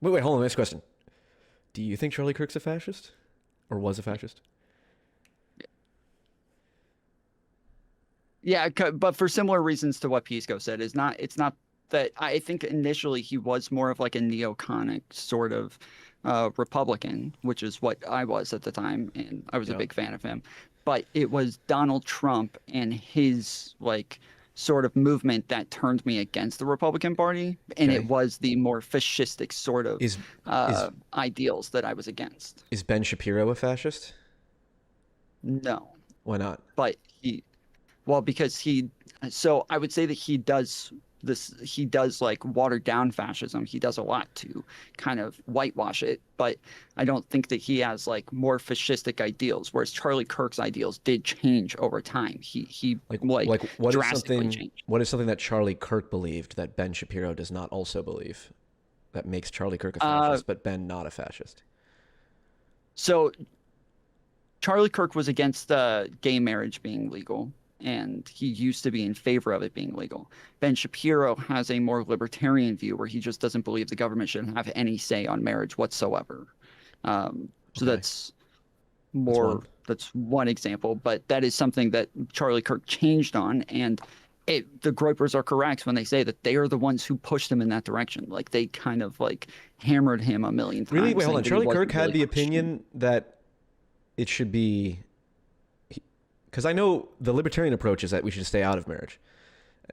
Wait, hold on. Next question. Do you think Charlie Kirk's a fascist, or was a fascist? Yeah, but for similar reasons to what Pisco said, it's not that I think initially he was more of like a neoconic sort of Republican, which is what I was at the time, and I was a Yeah. big fan of him. But it was Donald Trump and his like sort of movement that turned me against the Republican Party, and it Okay. was the more fascistic sort of Is is ideals that I was against. is Ben Shapiro a fascist? No, Why not? but well, because so I would say that he does like water down fascism. He does a lot to kind of whitewash it, but I don't think that he has like more fascistic ideals, whereas Charlie Kirk's ideals did change over time. He like What is drastically something changed. what is something that Charlie Kirk believed that Ben Shapiro does not also believe that makes Charlie Kirk a Uh, fascist but Ben not a fascist? so Charlie Kirk was against gay marriage being legal, and he used to be in favor of it being legal. Ben Shapiro has a more libertarian view where he just doesn't believe the government should have any say on marriage whatsoever. So Okay. That's one. that's one example, but that is something that Charlie Kirk changed on, and the Groypers are correct when they say that they are the ones who pushed him in that direction. Like they kind of like hammered him a million Really? times, Wait, hold saying on. that he Charlie Kirk wasn't had really the Christian. opinion that it should be, because I know the libertarian approach is that we should stay out of marriage,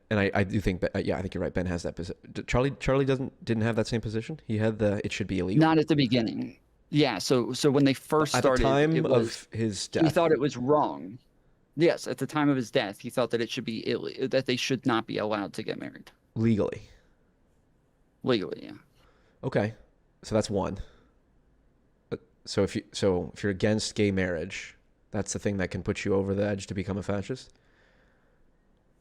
and I do think, yeah, I think you're right. Ben has that position. Charlie didn't have that same position. He had the it should be illegal. Not at the beginning. Yeah, so when they first At the started, time it was of his he death, thought it was wrong. Yes, at the time of his death, he thought that it should be that they should not be allowed to get married legally. legally. Yeah. Okay, so that's one. So if you're against gay marriage, that's the thing that can put you over the edge to become a fascist.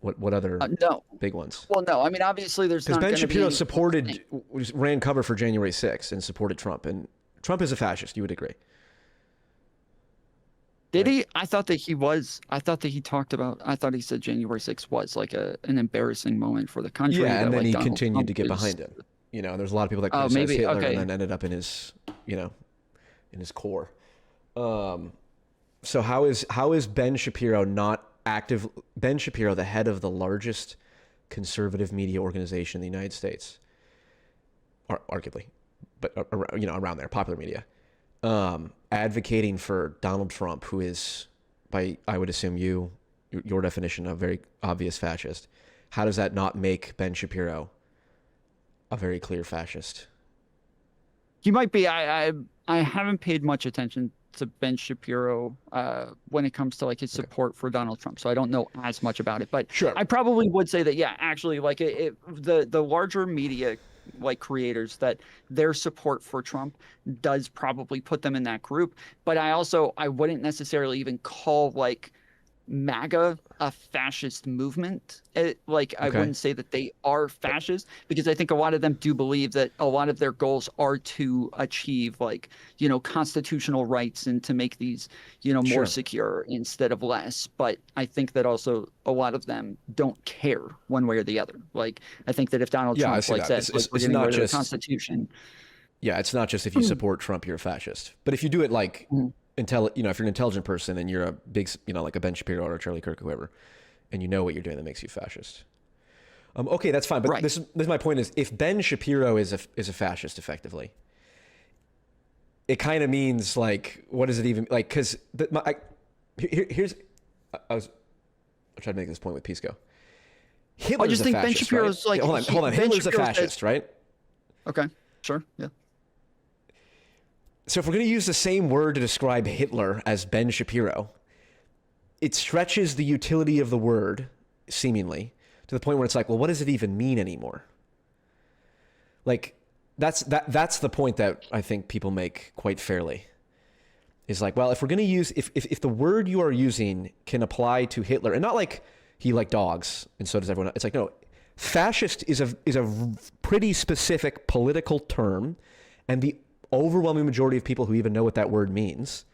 What other No. big ones? Well, no. I mean, obviously, there's Because not Ben going to be Shapiro any thing. ran cover for January 6th and supported Trump, and Trump is a fascist. You would agree, Did right? he? I thought that he was. I thought that he talked about. I thought he said January 6th was like an embarrassing moment for the country Yeah, and that then like he Donald continued Trump to get is. behind him. There's a lot of people that Oh, criticize maybe. Hitler and Okay. then ended up in his, in his core. Um, so how is Ben Shapiro not active? Ben Shapiro, the head of the largest conservative media organization in the United States, arguably, but around there, popular media, advocating for Donald Trump, who is, by I would assume your definition, a very obvious fascist. How does that not make Ben Shapiro a very clear fascist? He might be. I haven't paid much attention to Ben Shapiro when it comes to like his Okay. support for Donald Trump, so I don't know as much about it. But Sure. I probably would say that yeah, actually, like the larger media like creators that their support for Trump does probably put them in that group. But I wouldn't necessarily even call like MAGA a fascist movement. Like I Okay. wouldn't say that they are fascist because I think a lot of them do believe that a lot of their goals are to achieve like, constitutional rights and to make these, more Sure. secure instead of less. But I think that also a lot of them don't care one way or the other. Like I think that if Donald Yeah, I Trump see like that. says like we're It's getting not rid of the just Constitution. yeah, it's not just if you support Trump, you're a fascist. But if you do it like if you're an intelligent person and you're a big, like a Ben Shapiro or a Charlie Kirk, or whoever, and you know what you're doing, that makes you fascist. Okay, that's fine. But Right. this is my point: is if Ben Shapiro is a fascist, effectively, it kind of means like, what does it even like? Because here's I tried to make this point with Pisco. I Hitler's just a think Ben fascist, right? Shapiro's like Hold on. Ben Hitler's a Shapiro says, fascist, right? okay, sure, yeah. So if we're going to use the same word to describe Hitler as Ben Shapiro, it stretches the utility of the word, seemingly, to the point where it's like, well, what does it even mean anymore? Like, that's the point that I think people make quite fairly. Is like, well, if we're going to use, if the word you are using can apply to Hitler, and not like he liked dogs, and so does everyone else. It's like, no, fascist is a pretty specific political term, and the overwhelming majority of people who even know what that word means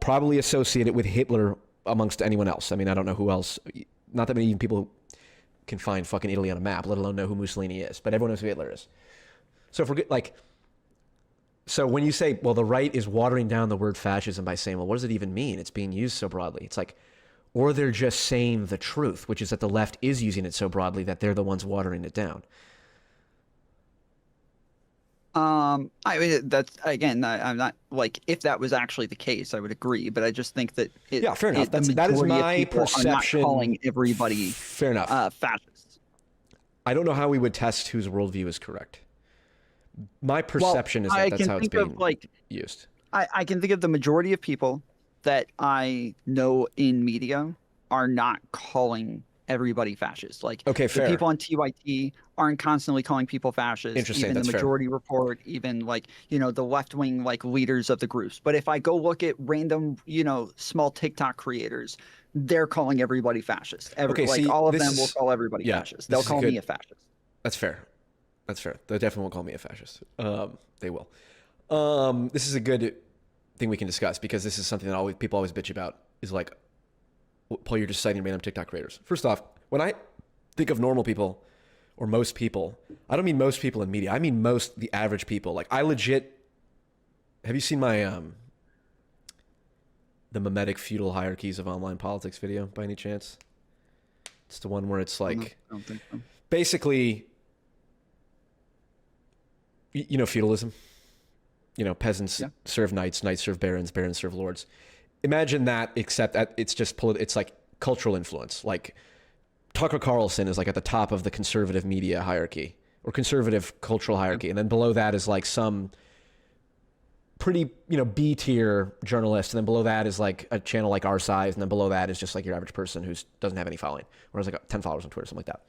probably associate it with Hitler amongst anyone else. I mean, I don't know who else. Not that many people can find fucking Italy on a map, let alone know who Mussolini is. But everyone knows who Hitler is. So if we're like, so when you say, well, the right is watering down the word fascism by saying, well, what does it even mean? It's being used so broadly. It's like, or they're just saying the truth, which is that the left is using it so broadly that they're the ones watering it down. I mean, that's again, I'm not like if that was actually the case, I would agree, but I just think that Yeah, fair enough. the That is majority of my people are not perception. calling everybody Fair enough. fascist. I don't know how we would test whose worldview is correct. My perception is that that's how it's being used. I can think of the majority of people that I know in media are not calling everybody fascist. Like Okay, the fair. people on TYT aren't constantly calling people fascist. Interesting, Even that's the fair. majority report, even like, you know, the left wing like leaders of the groups. But if I go look at random, you know, small TikTok creators, they're calling everybody fascist. Okay, like see, all of this them will is- call everybody yeah, fascist. this They'll is call good. me a fascist. That's fair. That's fair. They definitely won't call me a fascist. They will. This is a good thing we can discuss because this is something that people always bitch about is like, Paul, you're just citing random TikTok creators. First off, when I think of normal people or most people, I don't mean most people in media. I mean the average people. Like I legit, have you seen my, the mimetic feudal hierarchies of online politics video by any chance? It's the one where it's like, I don't think so. basically, you know, feudalism. You know, peasants serve knights, knights serve barons, barons serve lords. Imagine that, except that it's just it's like cultural influence. Like Tucker Carlson is like at the top of the conservative media hierarchy or conservative cultural hierarchy, and then below that is like some pretty, you know, B tier journalist, and then below that is like a channel like our size, and then below that is just like your average person who doesn't have any following, or has like 10 followers on Twitter, something like that.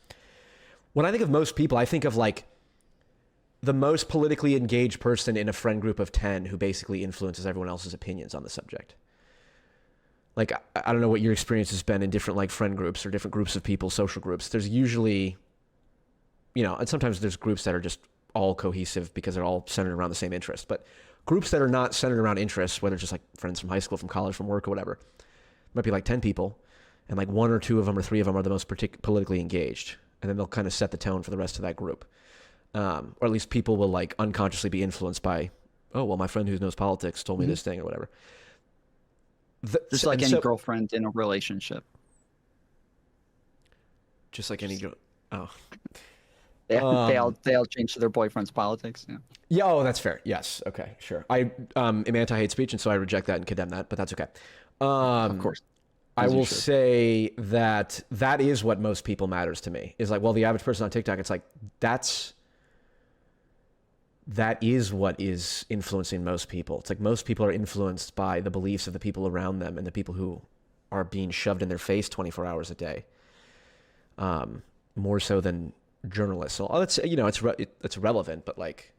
When I think of most people, I think of like the most politically engaged person in a friend group of 10 who basically influences everyone else's opinions on the subject. Like, I don't know what your experience has been in different like friend groups or different groups of people, social groups. There's usually, you know, and sometimes there's groups that are just all cohesive because they're all centered around the same interest. But groups that are not centered around interests, whether it's just like friends from high school, from college, from work or whatever, might be like 10 people. And like one or two of them or three of them are the most politically engaged. And then they'll kind of set the tone for the rest of that group. Or at least people will like unconsciously be influenced by, oh, well, my friend who knows politics told me this thing or whatever. Just like any girlfriend in a relationship. Just like any, oh. They all change to their boyfriend's politics. Yeah. Yeah, oh, that's fair. Yes. Okay, sure. I am anti-hate speech, and so I reject that and condemn that, but that's okay. Of course. I will say that is what most people matters to me. Is like, well, the average person on TikTok, it's like, that is what is influencing most people. It's like most people are influenced by the beliefs of the people around them and the people who are being shoved in their face 24 hours a day. More so than journalists. So it's, you know, it's relevant, but like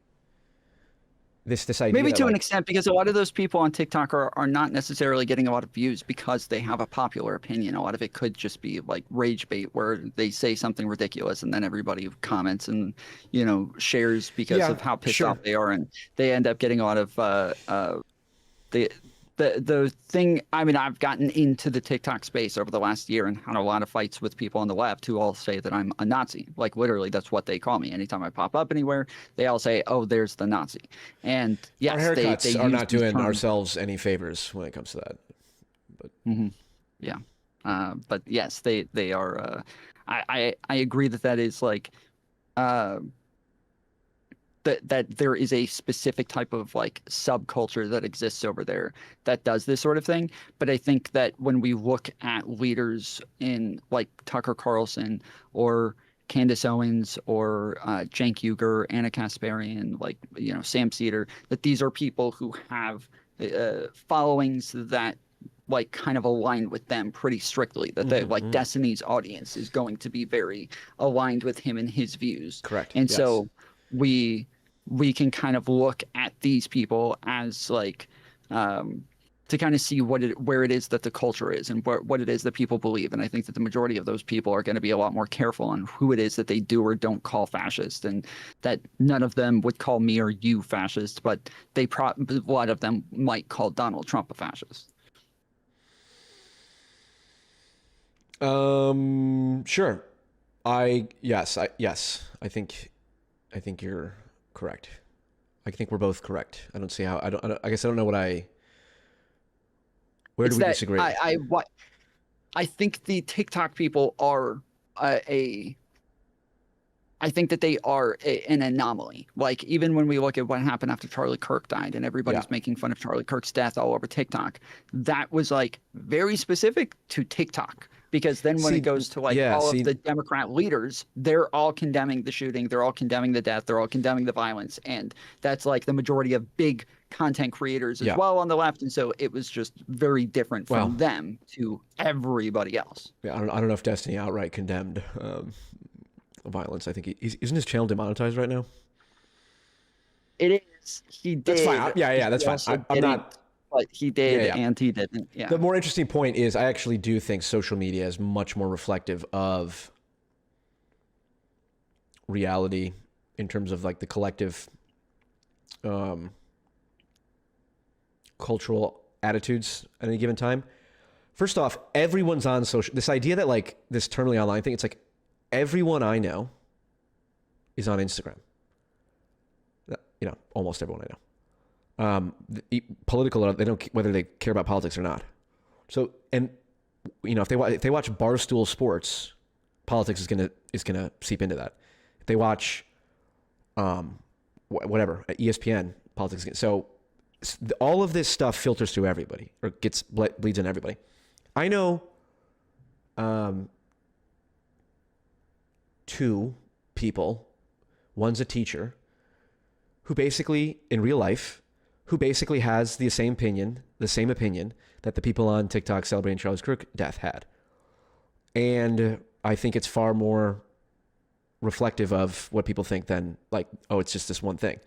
this idea maybe to an like, extent, because a lot of those people on TikTok are not necessarily getting a lot of views because they have a popular opinion. A lot of it could just be like rage bait where they say something ridiculous and then everybody comments and, you know, shares because of how pissed off they are, and they end up getting a lot of the thing. I mean, I've gotten into the TikTok space over the last year and had a lot of fights with people on the left who all say that I'm a Nazi. Like literally, that's what they call me. Anytime I pop up anywhere, they all say, "Oh, there's the Nazi." And yes, our haircuts they are not doing terms. ourselves any favors when it comes to that. But yeah, but yes, they are. I agree that is like. That there is a specific type of like subculture that exists over there that does this sort of thing. But I think that when we look at leaders in like Tucker Carlson or Candace Owens or Cenk Uygur, Anna Kasparian, like, you know, Sam Cedar, that these are people who have followings that like kind of aligned with them pretty strictly, that they like Destiny's audience is going to be very aligned with him and his views. Correct. And yes. so we can kind of look at these people as like to kind of see where it is that the culture is and what it is that people believe. And I think that the majority of those people are going to be a lot more careful on who it is that they do or don't call fascist, and that none of them would call me or you fascist, but a lot of them might call Donald Trump a fascist. Sure. Yes. I think correct. I think we're both correct. I don't see how. I guess I don't know what I. Where do we disagree? I think the TikTok people are a I think that they are an anomaly. Like, even when we look at what happened after Charlie Kirk died and everybody's making fun of Charlie Kirk's death all over TikTok, that was like very specific to TikTok. Because then when it goes to like all of the Democrat leaders, they're all condemning the shooting, they're all condemning the death, they're all condemning the violence. And that's like the majority of big content creators as well on the left. And so it was just very different from them to everybody else. Yeah, I don't know if Destiny outright condemned violence. I think isn't his channel demonetized right now? It is. He did. That's fine. Yeah, that's fine. I'm not. But he did, and he didn't. Yeah. The more interesting point is, I actually do think social media is much more reflective of reality in terms of like the collective cultural attitudes at any given time. First off, everyone's on social. This idea that like this terminally online thing, it's like everyone I know is on Instagram. You know, almost everyone I know. Political, they don't, whether they care about politics or not. So, and you know, if they watch Barstool Sports, politics is gonna seep into that. If they watch, whatever, ESPN, politics. So, all of this stuff filters through everybody, or bleeds in everybody. I know, two people. One's a teacher, who basically in real life. Who basically has the same opinion that the people on TikTok celebrating Charles Kirk death had. And I think it's far more reflective of what people think than like, oh, it's just this one thing.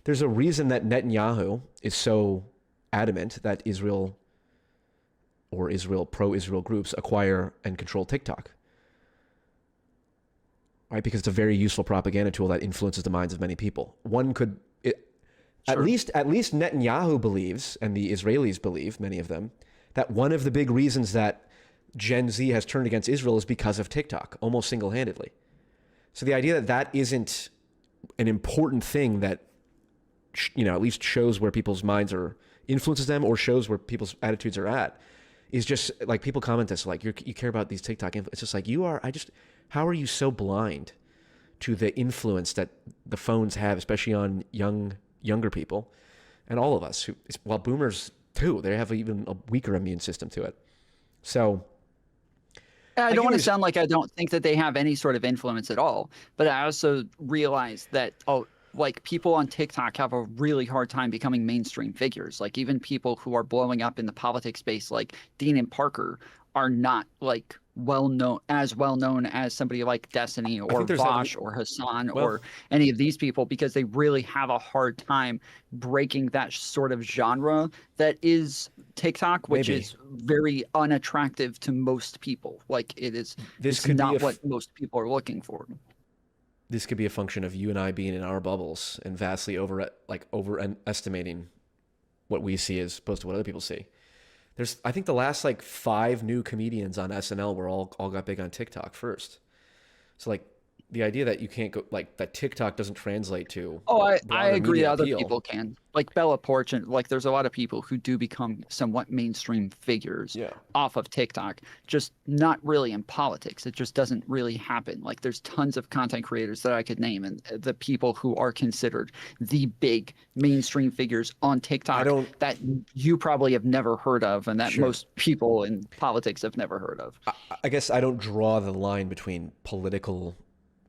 There's a reason that Netanyahu is so adamant that Israel or pro-Israel groups acquire and control TikTok. Right? Because it's a very useful propaganda tool that influences the minds of many people. Sure. At least Netanyahu believes, and the Israelis believe, many of them, that one of the big reasons that Gen Z has turned against Israel is because of TikTok, almost single-handedly. So the idea that that isn't an important thing that, you know, at least shows where people's minds are, influences them, or shows where people's attitudes are at, is just like people comment this, like, you care about these TikTok influencers. It's just like, how are you so blind to the influence that the phones have, especially on younger people and all of us boomers too, they have even a weaker immune system to it. So I don't want to sound like I don't think that they have any sort of influence at all, but I also realize that like people on TikTok have a really hard time becoming mainstream figures. Like even people who are blowing up in the politics space, like Dean and Parker, are not like well known as somebody like Destiny or Vosh or Hassan or any of these people, because they really have a hard time breaking that sort of genre that is TikTok, which is very unattractive to most people. Like it's not what most people are looking for. This could be a function of you and I being in our bubbles and vastly overestimating what we see as opposed to what other people see. I think the last like 5 new comedians on SNL were all got big on TikTok first. So like the idea that you can't go, like that TikTok doesn't translate to. Oh, I agree. Other people can, like Bella Porch, and like there's a lot of people who do become somewhat mainstream figures off of TikTok, just not really in politics. It just doesn't really happen. Like there's tons of content creators that I could name, and the people who are considered the big mainstream figures on TikTok that you probably have never heard of, and that most people in politics have never heard of. I guess I don't draw the line between political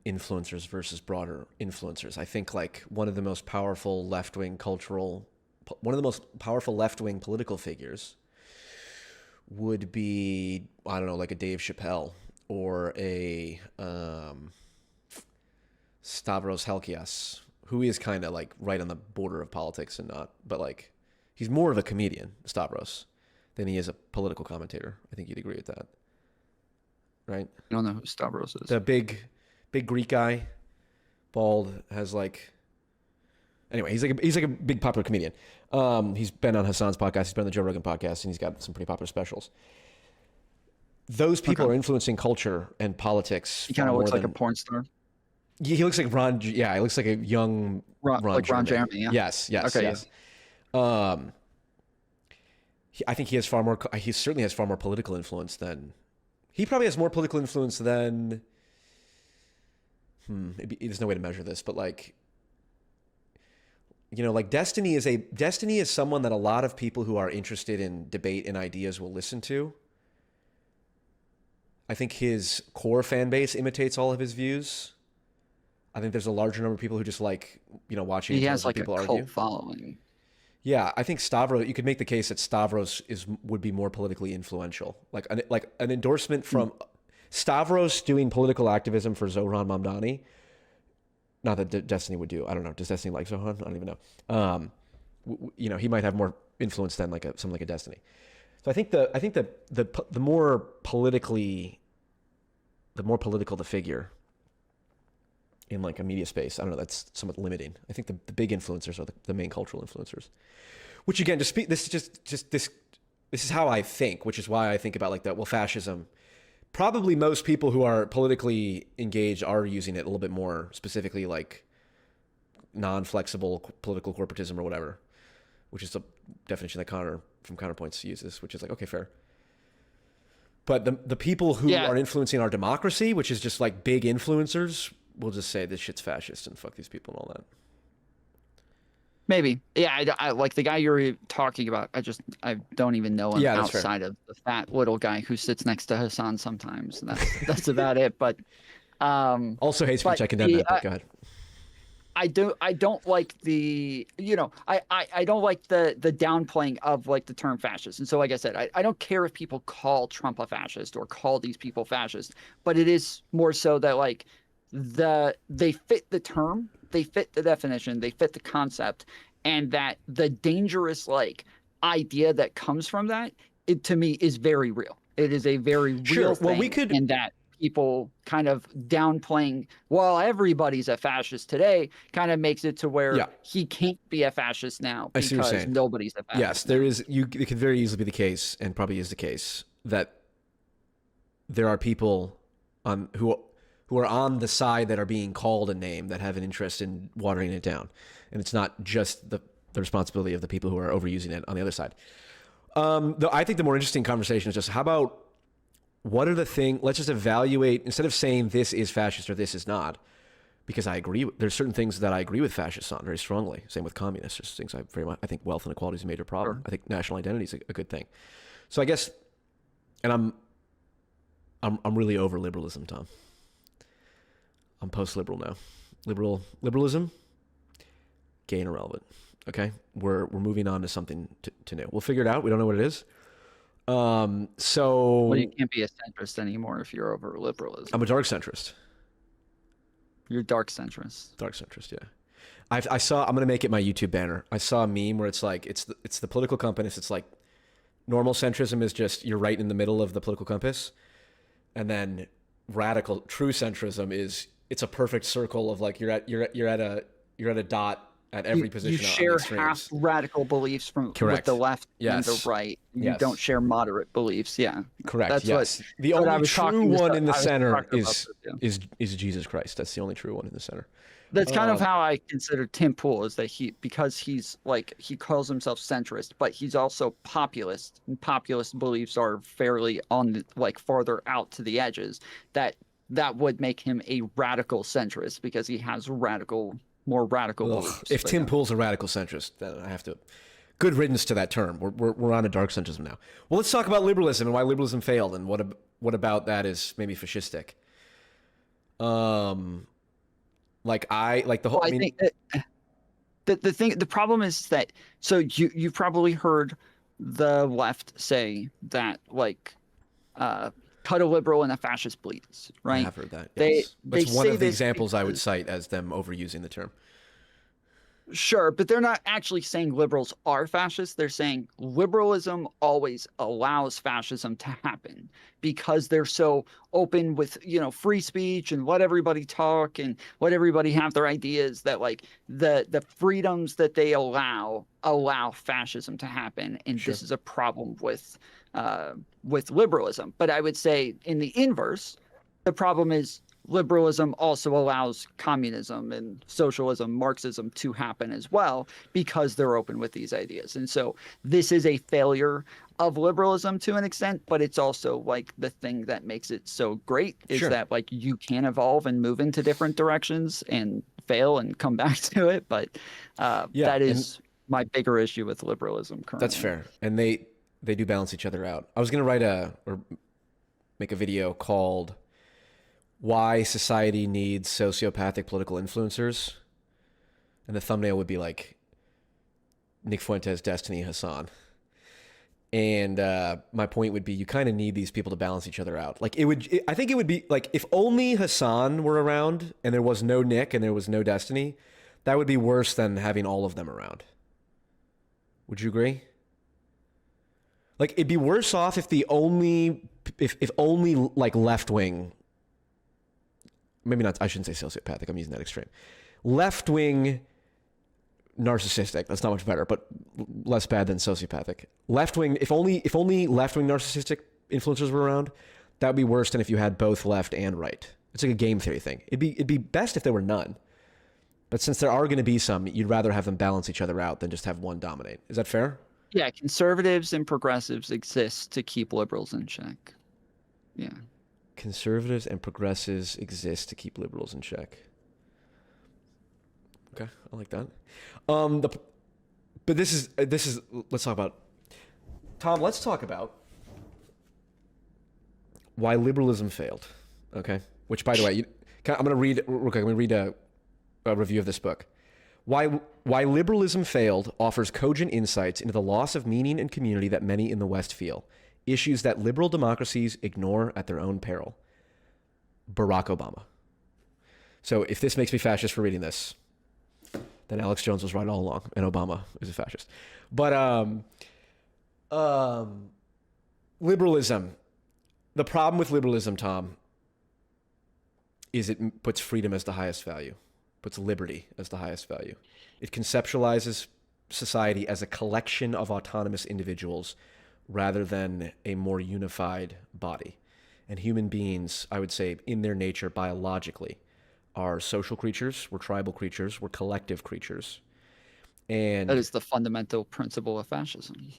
influencers versus broader influencers. I think like one of the most powerful left-wing political figures would be, I don't know, like a Dave Chappelle or a Stavros Halkias, who is kind of like right on the border of politics and not, but like he's more of a comedian, Stavros, than he is a political commentator. I think you'd agree with that, right? I don't know who Stavros is. The big Greek guy, bald, has like. Anyway, he's like a big popular comedian. He's been on Hassan's podcast. He's been on the Joe Rogan podcast, and he's got some pretty popular specials. Those people are influencing culture and politics. He kind of looks like a porn star. He looks like Ron. Yeah, he looks like a young Ron Like Ron Jeremy. Jeremy, yeah. Yes, yes, Okay, yes. Um, I think he has far more. He certainly has far more political influence than. He probably has more political influence than. Maybe there's no way to measure this, but like, like Destiny is someone that a lot of people who are interested in debate and ideas will listen to. I think his core fan base imitates all of his views. I think there's a larger number of people who just like, watching He has intelligent like a people cult argue. following. Yeah, I think Stavros. You could make the case that Stavros would be more politically influential. Like an endorsement from Stavros doing political activism for Zohran Mamdani. Not that Destiny would do. I don't know. Does Destiny like Zohran? I don't even know. He might have more influence than something like a Destiny. So I think the more political the figure in like a media space, I don't know, that's somewhat limiting. I think the big influencers are the main cultural influencers. Which again, this is how I think, which is why I think about like that. Well, fascism. Probably most people who are politically engaged are using it a little bit more specifically, like non-flexible political corporatism or whatever, which is the definition that Connor from Counterpoints uses, which is like, okay, fair. But the people who are influencing our democracy, which is just like big influencers, will just say this shit's fascist and fuck these people and all that. Maybe. Yeah, I like the guy you're talking about. I don't even know him outside of the fat little guy who sits next to Hassan sometimes. And that's about it. But also hate speech. I condemn that. But go ahead. I don't like the I don't like the downplaying of like the term fascist. And so like I said, I don't care if people call Trump a fascist or call these people fascist, but it is more so that like they fit the term, they fit the definition, they fit the concept, and that the dangerous like idea that comes from that, it to me is very real. It is a very real thing. Well, and that people kind of downplaying, well, everybody's a fascist today, kind of makes it to where he can't be a fascist now because nobody's a fascist. Yes, there is. It could very easily be the case, and probably is the case, that there are people who are on the side that are being called a name that have an interest in watering it down, and it's not just the responsibility of the people who are overusing it on the other side. I think the more interesting conversation is just how about what are the things, let's just evaluate, instead of saying this is fascist or this is not, because I agree, there's certain things that I agree with fascists on very strongly. Same with communists. There's things I think wealth inequality is a major problem. Sure. I think national identity is a good thing. So I guess, and I'm really over liberalism, Tom. I'm post-liberal now. Liberalism, gay and irrelevant. Okay, we're moving on to something to new. We'll figure it out. We don't know what it is. So well, you can't be a centrist anymore if you're over liberalism. I'm a dark centrist. You're dark centrist. Dark centrist, yeah. I saw. I'm gonna make it my YouTube banner. I saw a meme where it's like it's the political compass. It's like normal centrism is just you're right in the middle of the political compass, and then radical true centrism is it's a perfect circle of like you're at a dot at every position. You share half radical beliefs with the left and the right. You don't share moderate beliefs. Yeah, correct. That's what the only true one in the center is Jesus Christ. That's the only true one in the center. That's kind of how I consider Tim Pool, is that because he's like, he calls himself centrist, but he's also populist, and populist beliefs are fairly farther out to the edges. That would make him a radical centrist because he has more radical beliefs. If Tim Pool's a radical centrist, then I have to. Good riddance to that term. We're on a dark centrism now. Well, let's talk about liberalism and why liberalism failed, and what about that is maybe fascistic. The whole. Well, I think the problem is that you've probably heard the left say that cut a liberal and a fascist bleeds, right? I have heard that. Yes. That's one of the examples I would cite as them overusing the term. Sure, but they're not actually saying liberals are fascists. They're saying liberalism always allows fascism to happen because they're so open with, free speech and let everybody talk and let everybody have their ideas, that the freedoms that they allow fascism to happen. And This is a problem with liberalism. But I would say in the inverse, the problem is liberalism also allows communism and socialism, Marxism to happen as well because they're open with these ideas. And so this is a failure of liberalism to an extent, but it's also like the thing that makes it so great is Sure. that like you can evolve and move into different directions and fail and come back to it. But Yeah, that and is my bigger issue with liberalism currently. that's fair. And they do balance each other out. I was gonna make a video called "Why Society Needs Sociopathic Political Influencers," and the thumbnail would be like Nick Fuentes, Destiny, Hassan. And my point would be, you kind of need these people to balance each other out. Like I think it would be like if only Hassan were around and there was no Nick and there was no Destiny, that would be worse than having all of them around. Would you agree? Like it'd be worse off if if only like left wing, maybe not. I shouldn't say sociopathic. I'm using that extreme. Left wing narcissistic. That's not much better, but less bad than sociopathic. Left wing. If only left wing narcissistic influencers were around, that would be worse than if you had both left and right. It's like a game theory thing. It'd be best if there were none. But since there are going to be some, you'd rather have them balance each other out than just have one dominate. Is that fair? Yeah, conservatives and progressives exist to keep liberals in check. Yeah. Conservatives and progressives exist to keep liberals in check. Okay, I like that. But this is let's talk about Tom. Let's talk about why liberalism failed. Okay, which by the way, I'm going to read. Okay, I'm going to read a review of this book. Why Liberalism Failed offers cogent insights into the loss of meaning and community that many in the West feel. Issues that liberal democracies ignore at their own peril. Barack Obama. So if this makes me fascist for reading this, then Alex Jones was right all along, and Obama is a fascist. But liberalism. The problem with liberalism, Tom, is it puts freedom as the highest value. Puts liberty as the highest value. It conceptualizes society as a collection of autonomous individuals rather than a more unified body. And human beings, I would say, in their nature, biologically, are social creatures, we're tribal creatures, we're collective creatures. And That is the fundamental principle of fascism.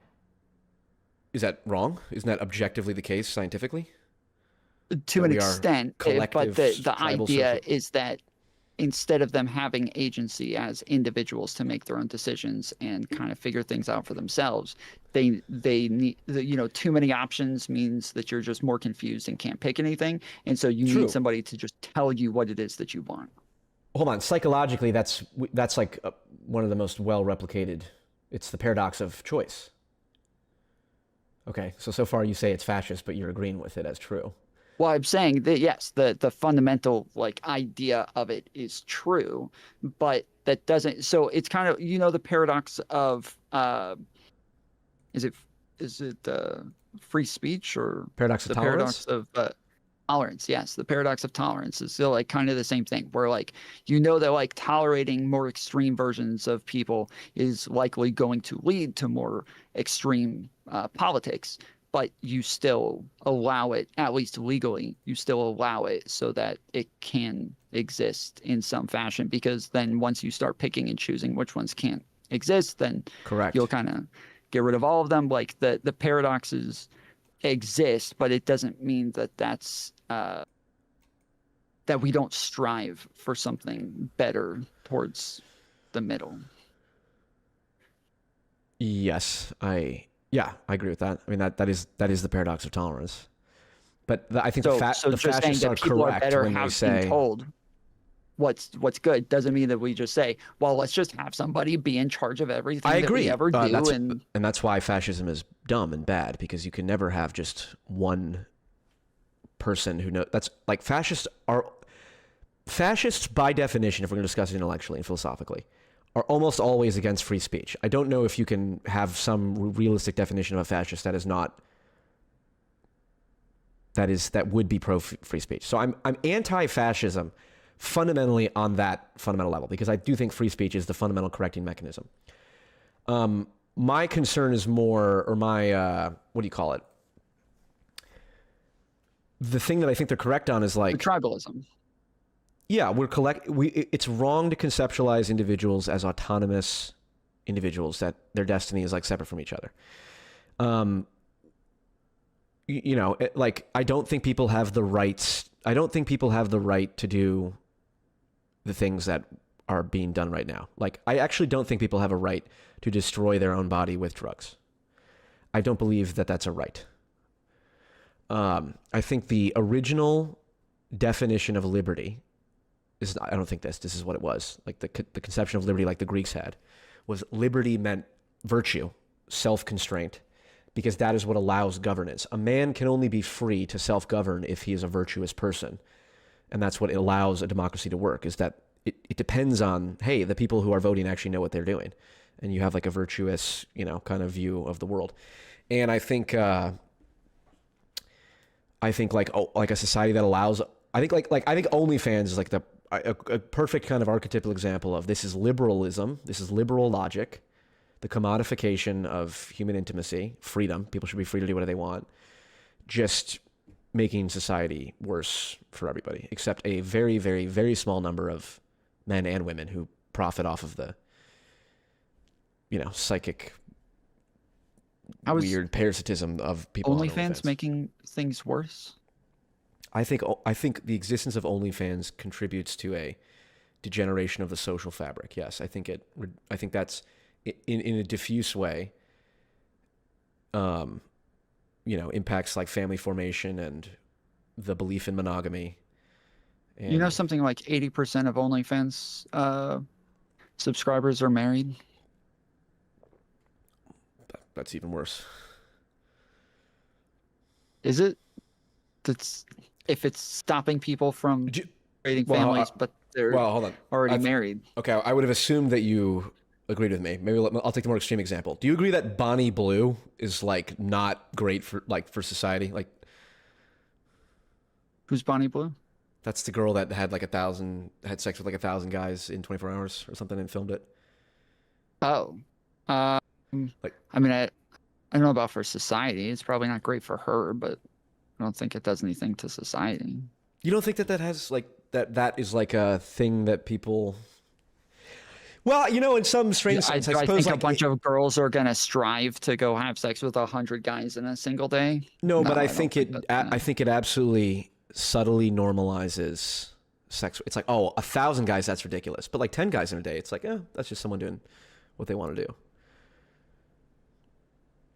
is that wrong? Isn't that objectively the case scientifically? To That an we are extent, but collective, the tribal idea social- is that instead of them having agency as individuals to make their own decisions and kind of figure things out for themselves, they need, too many options means that you're just more confused and can't pick anything, and so you True. need somebody to just tell you what it is that you want. Hold on, psychologically, that's like one of the most well replicated. It's the paradox of choice. Okay, so far you say it's fascist, but you're agreeing with it as true. Well, I'm saying that yes, the fundamental like idea of it is true, but that doesn't. So it's kind of the paradox of is it free speech or Paradox of the tolerance? paradox of tolerance? Yes, the paradox of tolerance is still like kind of the same thing. Where like that like tolerating more extreme versions of people is likely going to lead to more extreme politics. But you still allow it, at least legally, you still allow it so that it can exist in some fashion. Because then once you start picking and choosing which ones can't exist, then Correct. you'll kind of get rid of all of them. Like the paradoxes exist, but it doesn't mean that that's that we don't strive for something better towards the middle. Yes, I agree with that. I mean, that is the paradox of tolerance. But I think So the just saying fascists that are people are correct better when they have been say told what's good doesn't mean that we just say, well, let's just have somebody be in charge of everything I that agree. we ever do. And that's why fascism is dumb and bad, because you can never have just one person who knows. That's like fascists by definition, if we're going to discuss it intellectually and philosophically, are almost always against free speech. I don't know if you can have some realistic definition of a fascist that is not that would be pro free speech. So I'm anti-fascism fundamentally on that fundamental level, because I do think free speech is the fundamental correcting mechanism. My concern is more, or my what do you call it? The thing that I think they're correct on is like tribalism. Yeah, it's wrong to conceptualize individuals as autonomous individuals, that their destiny is like separate from each other. Like, I don't think people have the rights. I don't think people have the right to do the things that are being done right now. Like, I actually don't think people have a right to destroy their own body with drugs. I don't believe that that's a right. I think the original definition of liberty is, I don't think this is what it was. Like the conception of liberty, like the Greeks had, was liberty meant virtue, self-constraint, because that is what allows governance. A man can only be free to self-govern if he is a virtuous person. And that's what allows a democracy to work, is that it depends on, hey, the people who are voting actually know what they're doing. And you have like a virtuous, kind of view of the world. And I think like a society that allows, I think OnlyFans is like a perfect kind of archetypal example of, this is liberalism. This is liberal logic, the commodification of human intimacy, freedom. People should be free to do whatever they want. Just making society worse for everybody, except a very, very, very small number of men and women who profit off of the, psychic, weird parasitism of people. OnlyFans making things worse? I think the existence of OnlyFans contributes to a degeneration of the social fabric. Yes, I think that's in a diffuse way. Impacts like family formation and the belief in monogamy. And something like 80% of OnlyFans subscribers are married. That's even worse. Is it? That's if it's stopping people from creating families, but they're hold on. already married. Okay, I would have assumed that you agreed with me. Maybe I'll take the more extreme example. Do you agree that Bonnie Blue is like not great for society? Like, who's Bonnie Blue? That's the girl that had had sex with like 1,000 guys in 24 hours or something and filmed it. Oh, I mean, I don't know about for society. It's probably not great for her, but I don't think it does anything to society. You don't think that has like that is like a thing that people? Well, in some strange sense, I suppose think a bunch of girls are gonna strive to go have sex with 100 guys in a single day. No, but I think it absolutely subtly normalizes sex. It's like, 1,000 guys, that's ridiculous. But like 10 guys in a day, it's like, that's just someone doing what they want to do.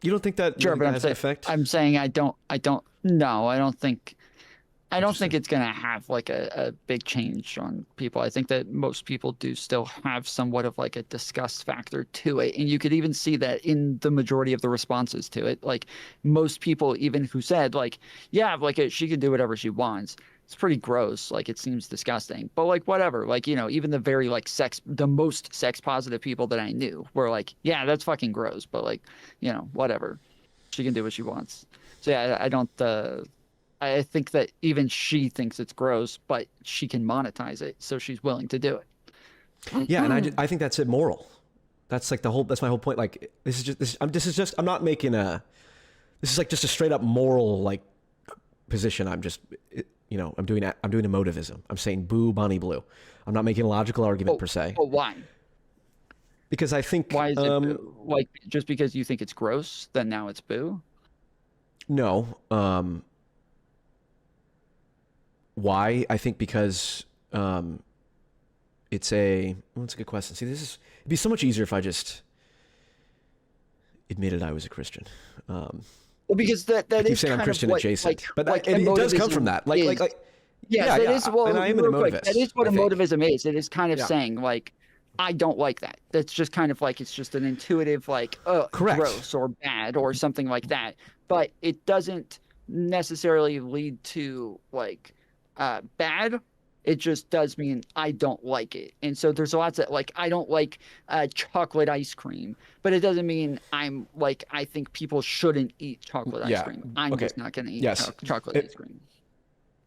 You don't think that has an effect? I'm saying I don't think it's going to have like a big change on people. I think that most people do still have somewhat of like a disgust factor to it. And you could even see that in the majority of the responses to it. Like most people, even who said like, yeah, like she can do whatever she wants. It's pretty gross. Like it seems disgusting, but like whatever, like, even the very like the most sex positive people that I knew were like, yeah, that's fucking gross. But like, whatever, she can do what she wants. So yeah, I think that even she thinks it's gross, but she can monetize it, so she's willing to do it. Yeah, and I think that's immoral. That's like that's my whole point. Like this is like just a straight up moral like position. I'm doing emotivism. I'm saying boo Bonnie Blue. I'm not making a logical argument per se. But why? Because I think why is it boo? Like just because you think it's gross, then now it's boo? No. Why? I think because that's a good question. See, it'd be so much easier if I just admitted I was a Christian. Well, because that I keep is saying I'm Christian adjacent, but it does come from that. That is well, and I am an emotivist. That is what emotivism is. It is kind of saying like, I don't like that. That's just kind of like, it's just an intuitive like, gross or bad or something like that. But it doesn't necessarily lead to like bad. It just does mean I don't like it. And so there's lots of like, I don't like chocolate ice cream, but it doesn't mean I think people shouldn't eat chocolate ice cream. I'm just not going to eat chocolate ice cream.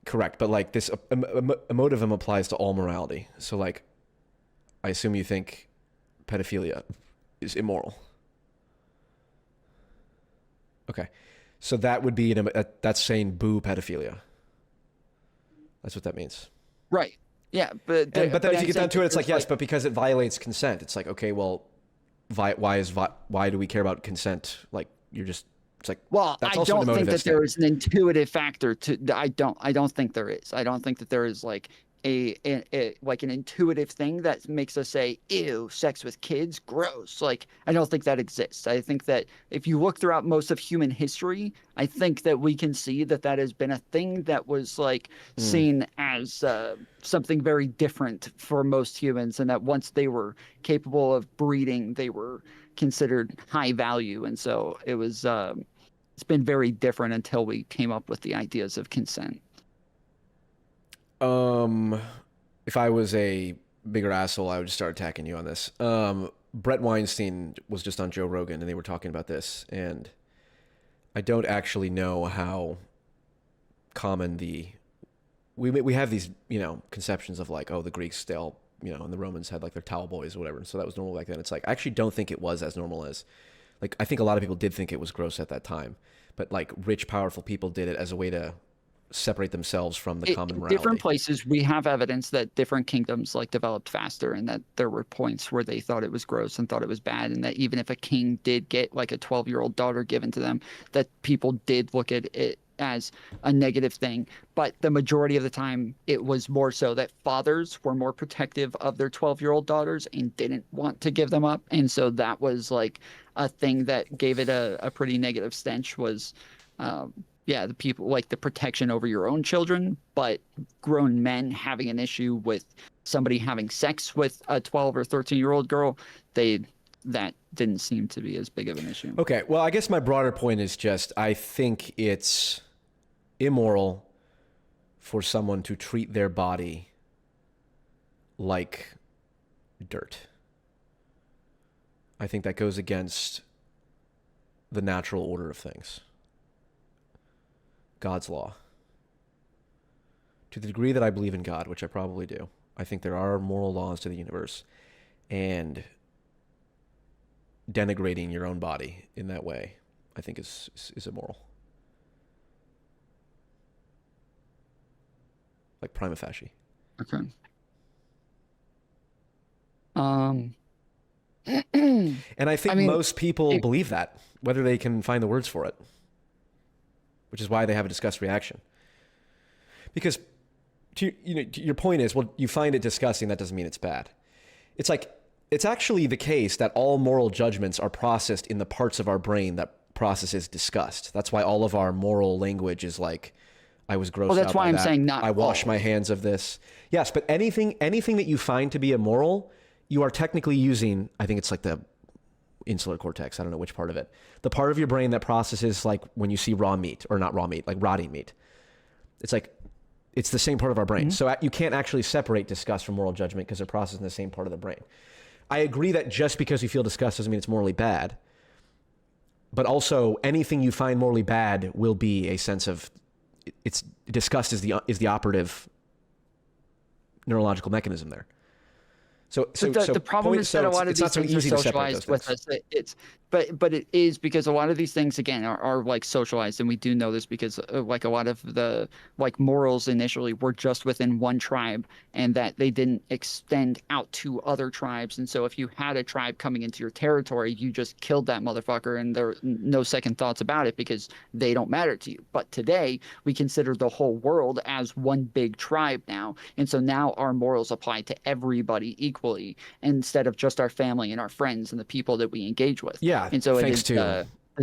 Correct. But like this emotivism applies to all morality. So like, I assume you think pedophilia is immoral. Okay. So that would be, that's saying boo pedophilia. That's what that means. Right. Yeah, but But then if you I'm get saying down to it, that it's like, there's, yes, but because it violates consent, it's like, okay, well, why do we care about consent? Like, you're just, it's like, well, that's I also an don't think emotive that state. there is an intuitive factor to. I don't think there is. I don't think that there is like like an intuitive thing that makes us say, "Ew, sex with kids, gross." Like, I don't think that exists. I think that if you look throughout most of human history, I think that we can see that that has been a thing that was like Mm. seen as something very different for most humans, and that once they were capable of breeding, they were considered high value, and so it was. It's been very different until we came up with the ideas of consent. Um, if I was a bigger asshole, I would just start attacking you on this. Brett Weinstein was just on Joe Rogan, and they were talking about this, and I don't actually know how common we have these, conceptions of like, oh, the Greeks, they all, and the Romans had like their towel boys or whatever, and so that was normal back then. It's like, I actually don't think it was as normal as, like, I think a lot of people did think it was gross at that time, but like rich, powerful people did it as a way to separate themselves from the common In morality. different places, we have evidence that different kingdoms like developed faster, and that there were points where they thought it was gross and thought it was bad, and that even if a king did get like a 12-year-old daughter given to them, that people did look at it as a negative thing. But the majority of the time, it was more so that fathers were more protective of their 12-year-old daughters and didn't want to give them up, and so that was like a thing that gave it a pretty negative stench. Was yeah, the people like the protection over your own children, but grown men having an issue with somebody having sex with a 12 or 13-year-old girl, that didn't seem to be as big of an issue. Okay, well, I guess my broader point is just I think it's immoral for someone to treat their body like dirt. I think that goes against the natural order of things. God's law. To the degree that I believe in God, which I probably do, I think there are moral laws to the universe, and denigrating your own body in that way, I think is immoral. Like prima facie. Okay. Um, And I think I mean, most people believe that, whether they can find the words for it, which is why they have a disgust reaction. Because to your point is, well, you find it disgusting, that doesn't mean it's bad. It's like, it's actually the case that all moral judgments are processed in the parts of our brain that processes disgust. That's why all of our moral language is like, I was grossed out by that. Well, that's why I'm saying not I wash all. my hands of this. Yes, but anything that you find to be immoral, you are technically using, I think it's like the insular cortex, I don't know which part of it, the part of your brain that processes like when you see raw meat, or not raw meat, like rotting meat. It's like, it's the same part of our brain. Mm-hmm. So you can't actually separate disgust from moral judgment because they're processed in the same part of the brain. I agree that just because you feel disgust doesn't mean it's morally bad, but also anything you find morally bad will be a sense of, it's disgust is the operative neurological mechanism there. So the problem is that a lot of these things are socialized with us. But it is because a lot of these things again are like socialized, and we do know this because like a lot of the like morals initially were just within one tribe, and that they didn't extend out to other tribes. And so if you had a tribe coming into your territory, you just killed that motherfucker, and there are no second thoughts about it because they don't matter to you. But today we consider the whole world as one big tribe now, and so now our morals apply to everybody equally, instead of just our family and our friends and the people that we engage with. Yeah, and so this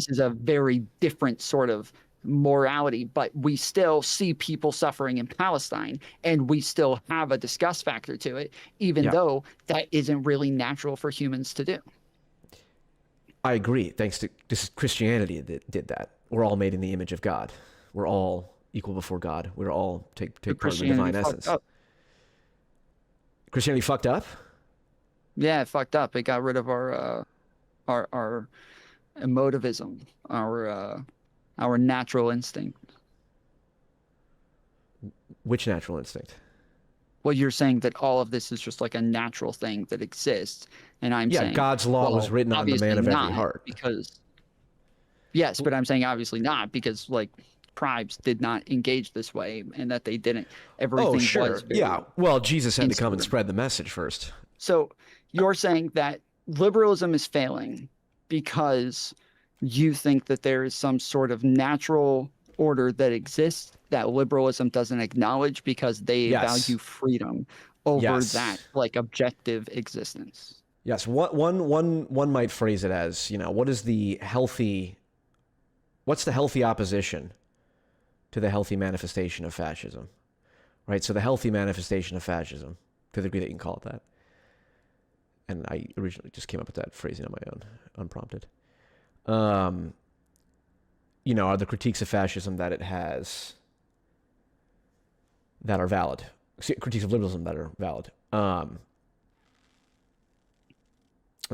is a very different sort of morality, but we still see people suffering in Palestine, and we still have a disgust factor to it, even though that isn't really natural for humans to do. I agree. This is Christianity that did that. We're all made in the image of God. We're all equal before God. We're all take part of the divine essence. Christianity fucked up? Yeah, it fucked up. It got rid of our emotivism, our natural instinct. Which natural instinct? Well, you're saying that all of this is just like a natural thing that exists, and I'm saying God's law was written on the man of every heart. Because yes, but I'm saying obviously not, because like tribes did not engage this way, and that they didn't. Oh, Everything sure. was very Yeah. Well, Jesus had to come and insular. spread the message first. So you're saying that liberalism is failing because you think that there is some sort of natural order that exists that liberalism doesn't acknowledge because they Yes. value freedom over that Yes. like objective existence. Yes. One might phrase it as, what's the healthy opposition to the healthy manifestation of fascism? Right? So the healthy manifestation of fascism, to the degree that you can call it that. And I originally just came up with that phrasing on my own, unprompted. Are the critiques of fascism that it has that are valid? Critiques of liberalism that are valid. And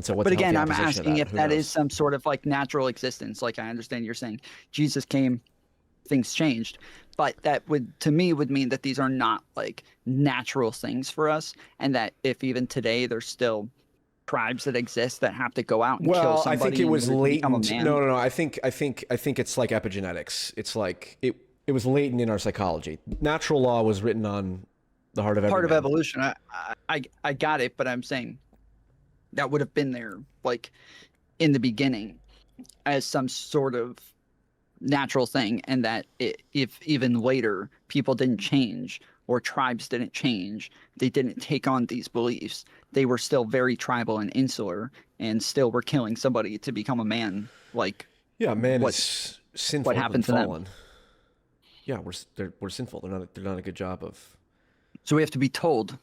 so what's But the again, healthy I'm opposition to asking that? if Who that is knows? some sort of like natural existence. Like I understand you're saying Jesus came, things changed, but that would to me would mean that these are not like natural things for us, and that if even today there's still tribes that exist that have to go out and kill Well, I think somebody it in was order to become a latent. man. No. I think it's like epigenetics. It's like it was latent in our psychology. Natural law was written on the heart of every Part of man. evolution. I got it, but I'm saying that would have been there like in the beginning as some sort of natural thing, and that if even later people didn't change or tribes didn't change, they didn't take on these beliefs, they were still very tribal and insular and still were killing somebody to become a man, like Yeah, man what is sinful what and happened to them. fallen. Yeah, we're sinful. They're not a good job of. So we have to be told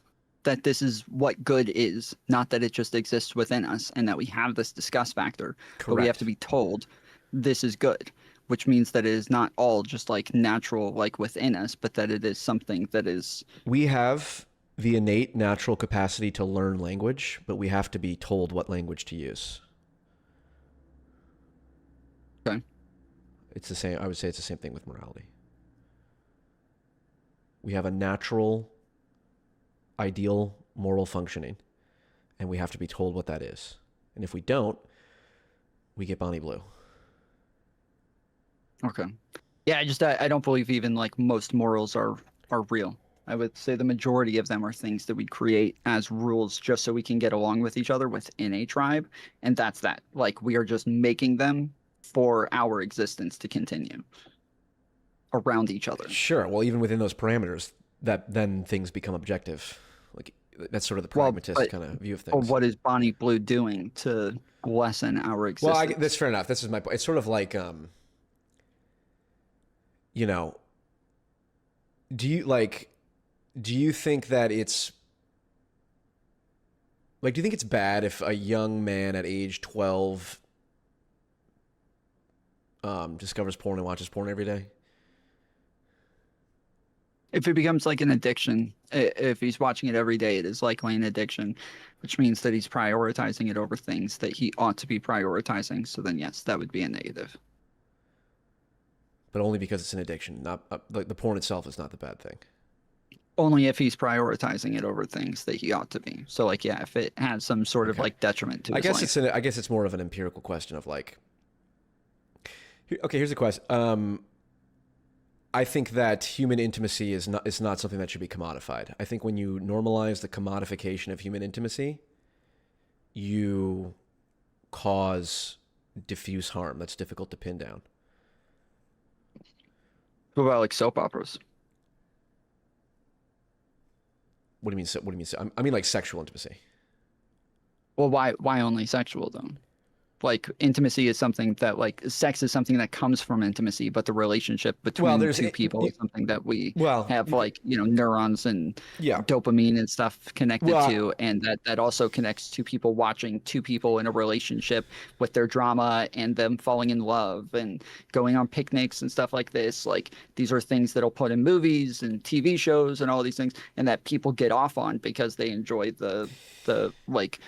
that this is what good is, not that it just exists within us and that we have this disgust factor, but we have Correct. to be told this is good, which means that it is not all just like natural, like within us, but that it is something that is We have the innate natural capacity to learn language, but we have to be told what language to use. okay. It's the same. I would say it's the same thing with morality. We have a natural, ideal moral functioning, and we have to be told what that is. And if we don't, we get Bonnie Blue. Okay. Yeah, I don't believe even like most morals are real. I would say the majority of them are things that we create as rules just so we can get along with each other within a tribe, and that's that. Like we are just making them for our existence to continue around each other. Sure. Well, even within those parameters, that then things become objective. Like that's sort of the Well, pragmatist but kind of view of but things. what is Bonnie Blue doing to lessen our Well, existence? that's fair enough. This is my point. It's sort of like, you know, do you think that it's like, do you think it's bad if a young man at age 12 discovers porn and watches porn every day? If it becomes like an addiction, if he's watching it every day, it is likely an addiction, which means that he's prioritizing it over things that he ought to be prioritizing. So then, yes, that would be a negative. But only because it's an addiction. Not like the porn itself is not the bad thing. Only if he's prioritizing it over things that he ought to be. So, like, yeah, if it has some sort of Okay. like detriment to I his guess life. I guess it's more of an empirical question of like. Okay, here's the question. I think that human intimacy is not something that should be commodified. I think when you normalize the commodification of human intimacy, you cause diffuse harm that's difficult to pin down. What about like soap operas? What do you mean? What do you mean? I mean like sexual intimacy. Well, why only sexual though? Like intimacy is something that like sex is something that comes from intimacy, but the relationship between there's two people is something that we well, have like, neurons and yeah. dopamine and stuff connected Well, to, and that also connects to people watching two people in a relationship with their drama and them falling in love and going on picnics and stuff like this. Like these are things that'll put in movies and TV shows and all these things, and that people get off on because they enjoy the like.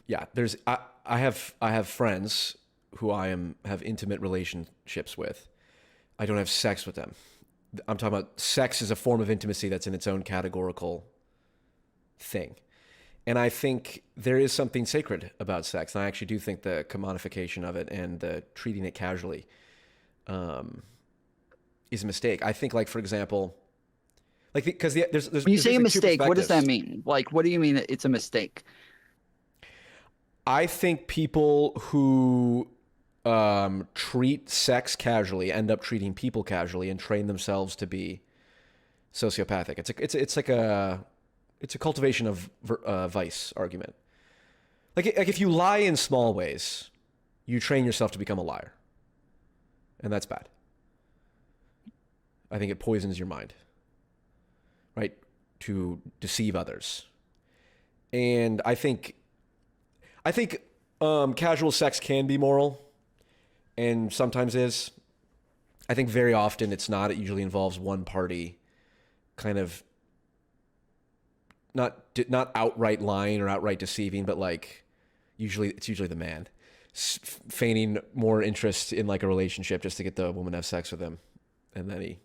Yeah, I have friends who have intimate relationships with. I don't have sex with them. I'm talking about sex as a form of intimacy that's in its own categorical thing. And I think there is something sacred about sex. And I actually do think the commodification of it and the treating it casually is a mistake. I think, like, for example, like, because there's When you say a basically two mistake, what does that perspectives. mean? Like, what do you mean it's a mistake? I think people who treat sex casually end up treating people casually and train themselves to be sociopathic. It's a cultivation of vice argument. Like if you lie in small ways, you train yourself to become a liar, and that's bad. I think it poisons your mind, right? To deceive others, and I think casual sex can be moral, and sometimes is. I think very often it's not. It usually involves one party, kind of not outright lying or outright deceiving, but like it's usually the man feigning more interest in like a relationship just to get the woman to have sex with him, and then he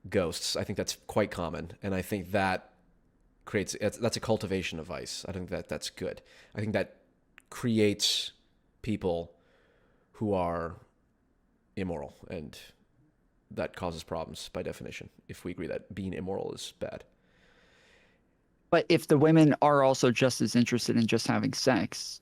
ghosts. I think that's quite common, and I think that that's a cultivation of vice. I think that's good. I think that creates people who are immoral, and that causes problems by definition, if we agree that being immoral is bad. But if the women are also just as interested in just having sex,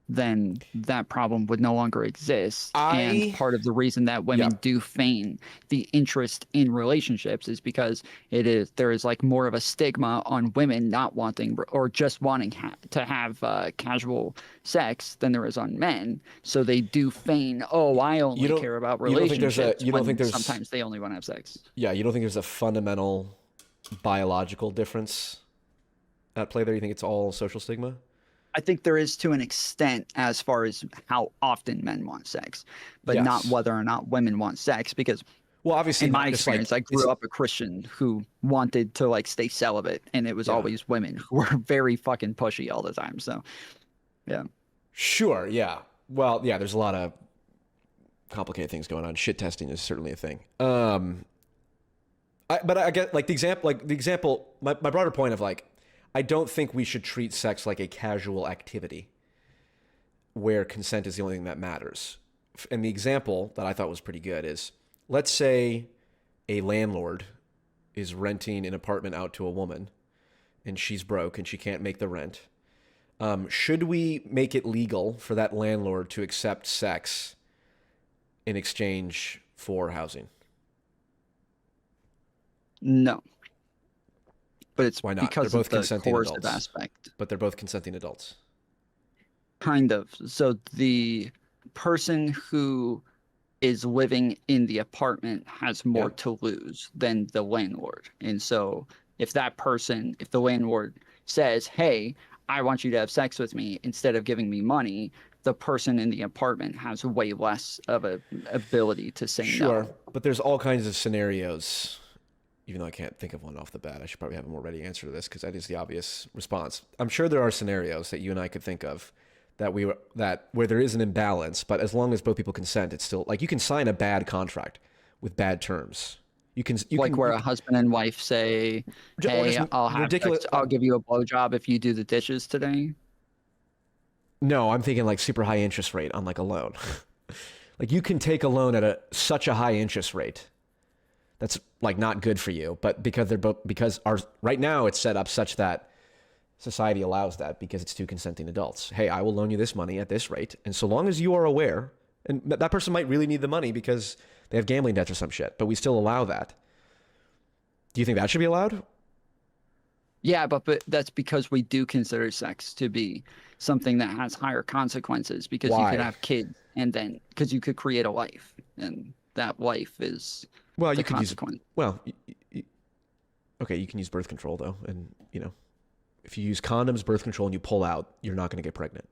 then that problem would no longer exist. And part of the reason that women Yeah. do feign the interest in relationships is because there is like more of a stigma on women not wanting or just wanting to have casual sex than there is on men. So they do feign, oh, I only care about relationships. Sometimes they only want to have sex. Yeah, you don't think there's a fundamental biological difference at play there? You think it's all social stigma? I think there is to an extent as far as how often men want sex, but Yes. not whether or not women want sex. Because, well, obviously, in my not just experience, I grew up a Christian who wanted to like stay celibate, and it was always women who were very fucking pushy all the time. So, yeah. Sure. Yeah. Well, yeah. There's a lot of complicated things going on. Shit testing is certainly a thing. But I get like the example. My broader point of like, I don't think we should treat sex like a casual activity where consent is the only thing that matters. And the example that I thought was pretty good is, let's say a landlord is renting an apartment out to a woman and she's broke and she can't make the rent. Should we make it legal for that landlord to accept sex in exchange for housing? No. But it's Why not? because They're both of the consenting coercive adults. aspect. But they're both consenting adults. Kind of. So the person who is living in the apartment has more to lose than the landlord. And so if the landlord says, hey, I want you to have sex with me instead of giving me money, the person in the apartment has way less of a ability to say no. Sure, but there's all kinds of scenarios. Even though I can't think of one off the bat, I should probably have a more ready answer to this because that is the obvious response. I'm sure there are scenarios that you and I could think of where there is an imbalance, but as long as both people consent, it's still like you can sign a bad contract with bad terms. Where a husband and wife say, "Hey, I'll give you a blowjob if you do the dishes today." No, I'm thinking like super high interest rate on like a loan. Like you can take a loan at such a high interest rate that's like not good for you, but because right now it's set up such that society allows that because it's two consenting adults. Hey, I will loan you this money at this rate, and so long as you are aware, and that person might really need the money because they have gambling debts or some shit, but we still allow that. Do you think that should be allowed? Yeah, but that's because we do consider sex to be something that has higher consequences because you could have kids and then because you could create a life, and that life is the consequence. Okay, you can use birth control though, and if you use condoms, birth control, and you pull out, you're not going to get pregnant.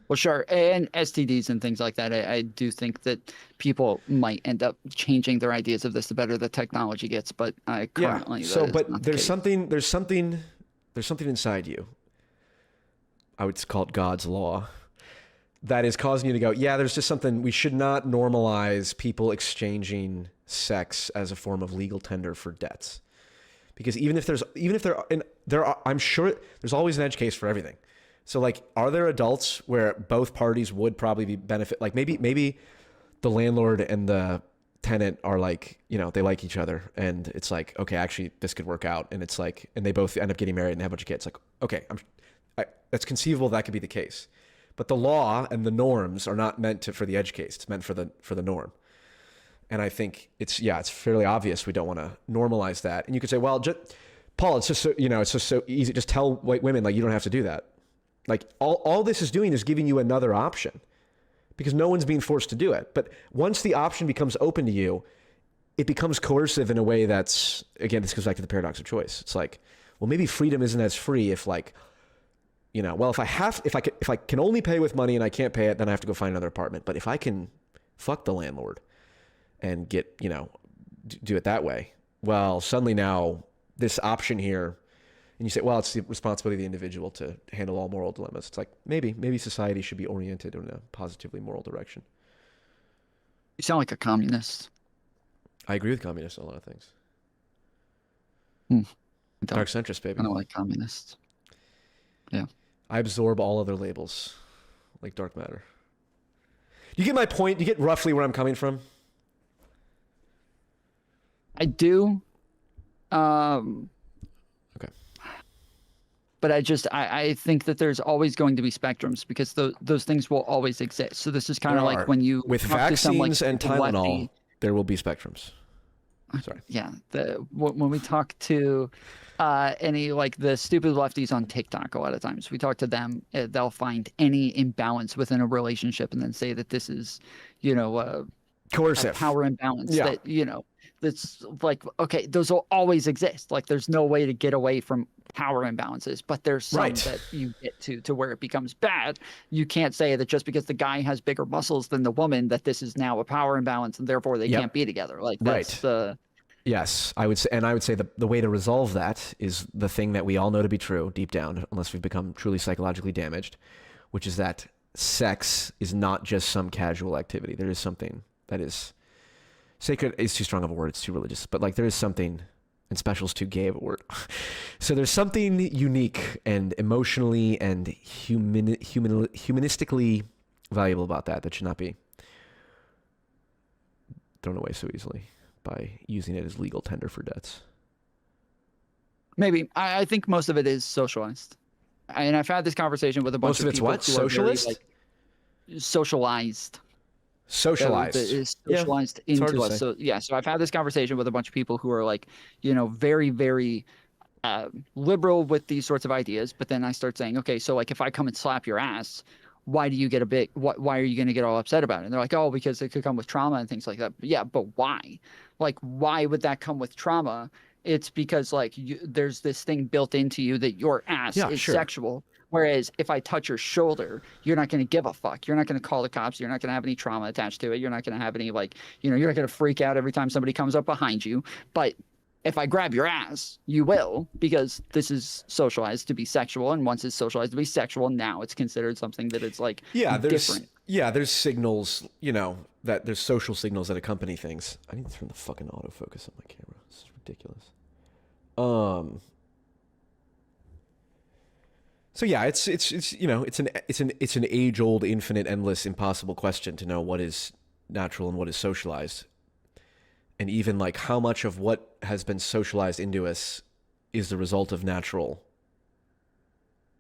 Well, sure, and STDs and things like that. I do think that people might end up changing their ideas of this the better the technology gets, but currently, there's something inside you. I would call it God's law that is causing you to go, yeah, there's just something. We should not normalize people exchanging sex as a form of legal tender for debts, because I'm sure there's always an edge case for everything. So like, are there adults where both parties would probably benefit? Like maybe the landlord and the tenant are like, they like each other, and it's like, okay, actually this could work out, and it's like, and they both end up getting married and have a bunch of kids. Like, okay, that's conceivable that could be the case, but the law and the norms are not meant for the edge case. It's meant for the norm. And I think it's fairly obvious we don't want to normalize that. And you could say, well, Paul, it's just so, it's just so easy. Just tell white women, like, you don't have to do that. Like, all this is doing is giving you another option, because no one's being forced to do it. But once the option becomes open to you, it becomes coercive in a way that's, again, this goes back to the paradox of choice. It's like, well, maybe freedom isn't as free if, like, well, if I can only pay with money and I can't pay it, then I have to go find another apartment. But if I can fuck the landlord and get, do it that way, well, suddenly now this option here, and you say, well, it's the responsibility of the individual to handle all moral dilemmas. It's like, maybe society should be oriented in a positively moral direction. You sound like a communist. I agree with communists on a lot of things. Dark centrist, baby. I don't like communists. Yeah. I absorb all other labels, like dark matter. Do you get my point? Do you get roughly where I'm coming from? I do. Okay. But I think that there's always going to be spectrums, because those things will always exist. So this is kind of like when you with vaccines and Tylenol, there will be spectrums. Sorry. Yeah. When we talk to any, like, the stupid lefties on TikTok, a lot of times we talk to them, they'll find any imbalance within a relationship and then say that this is, coercive, a power imbalance. Yeah. That, that's like, okay, those will always exist. Like, there's no way to get away from power imbalances, but there's some that you get to where it becomes bad. You can't say that just because the guy has bigger muscles than the woman that this is now a power imbalance and therefore they can't be together. Like, that's the... Yes, I would say the way to resolve that is the thing that we all know to be true deep down, unless we've become truly psychologically damaged, which is that sex is not just some casual activity. There is something that is sacred. Is too strong of a word. It's too religious. But, like, there is something, and special is too gay of a word. So there's something unique and emotionally and humanistically valuable about that should not be thrown away so easily by using it as legal tender for debts. Maybe. I think most of it is socialized. And I've had this conversation with a bunch of people. Most of it's what? Socialist? Socialized. Socialized. Is socialized into us. So so I've had this conversation with a bunch of people who are, like, very, very liberal with these sorts of ideas. But then I start saying, okay, so, like, if I come and slap your ass, why do you get why are you going to get all upset about it? And they're like, oh, because it could come with trauma and things like that. But yeah, but why? Like, why would that come with trauma? It's because, like, there's this thing built into you that your ass is sexual. Whereas if I touch your shoulder, you're not going to give a fuck. You're not going to call the cops. You're not going to have any trauma attached to it. You're not going to have any, like, you're not going to freak out every time somebody comes up behind you. But if I grab your ass, you will, because this is socialized to be sexual. And once it's socialized to be sexual, now it's considered something that is, like, different. Yeah, there's signals, that there's social signals that accompany things. I need to turn the fucking autofocus on my camera. This is ridiculous. So yeah, it's an age-old, infinite, endless, impossible question to know what is natural and what is socialized. And even, like, how much of what has been socialized into us is the result of natural.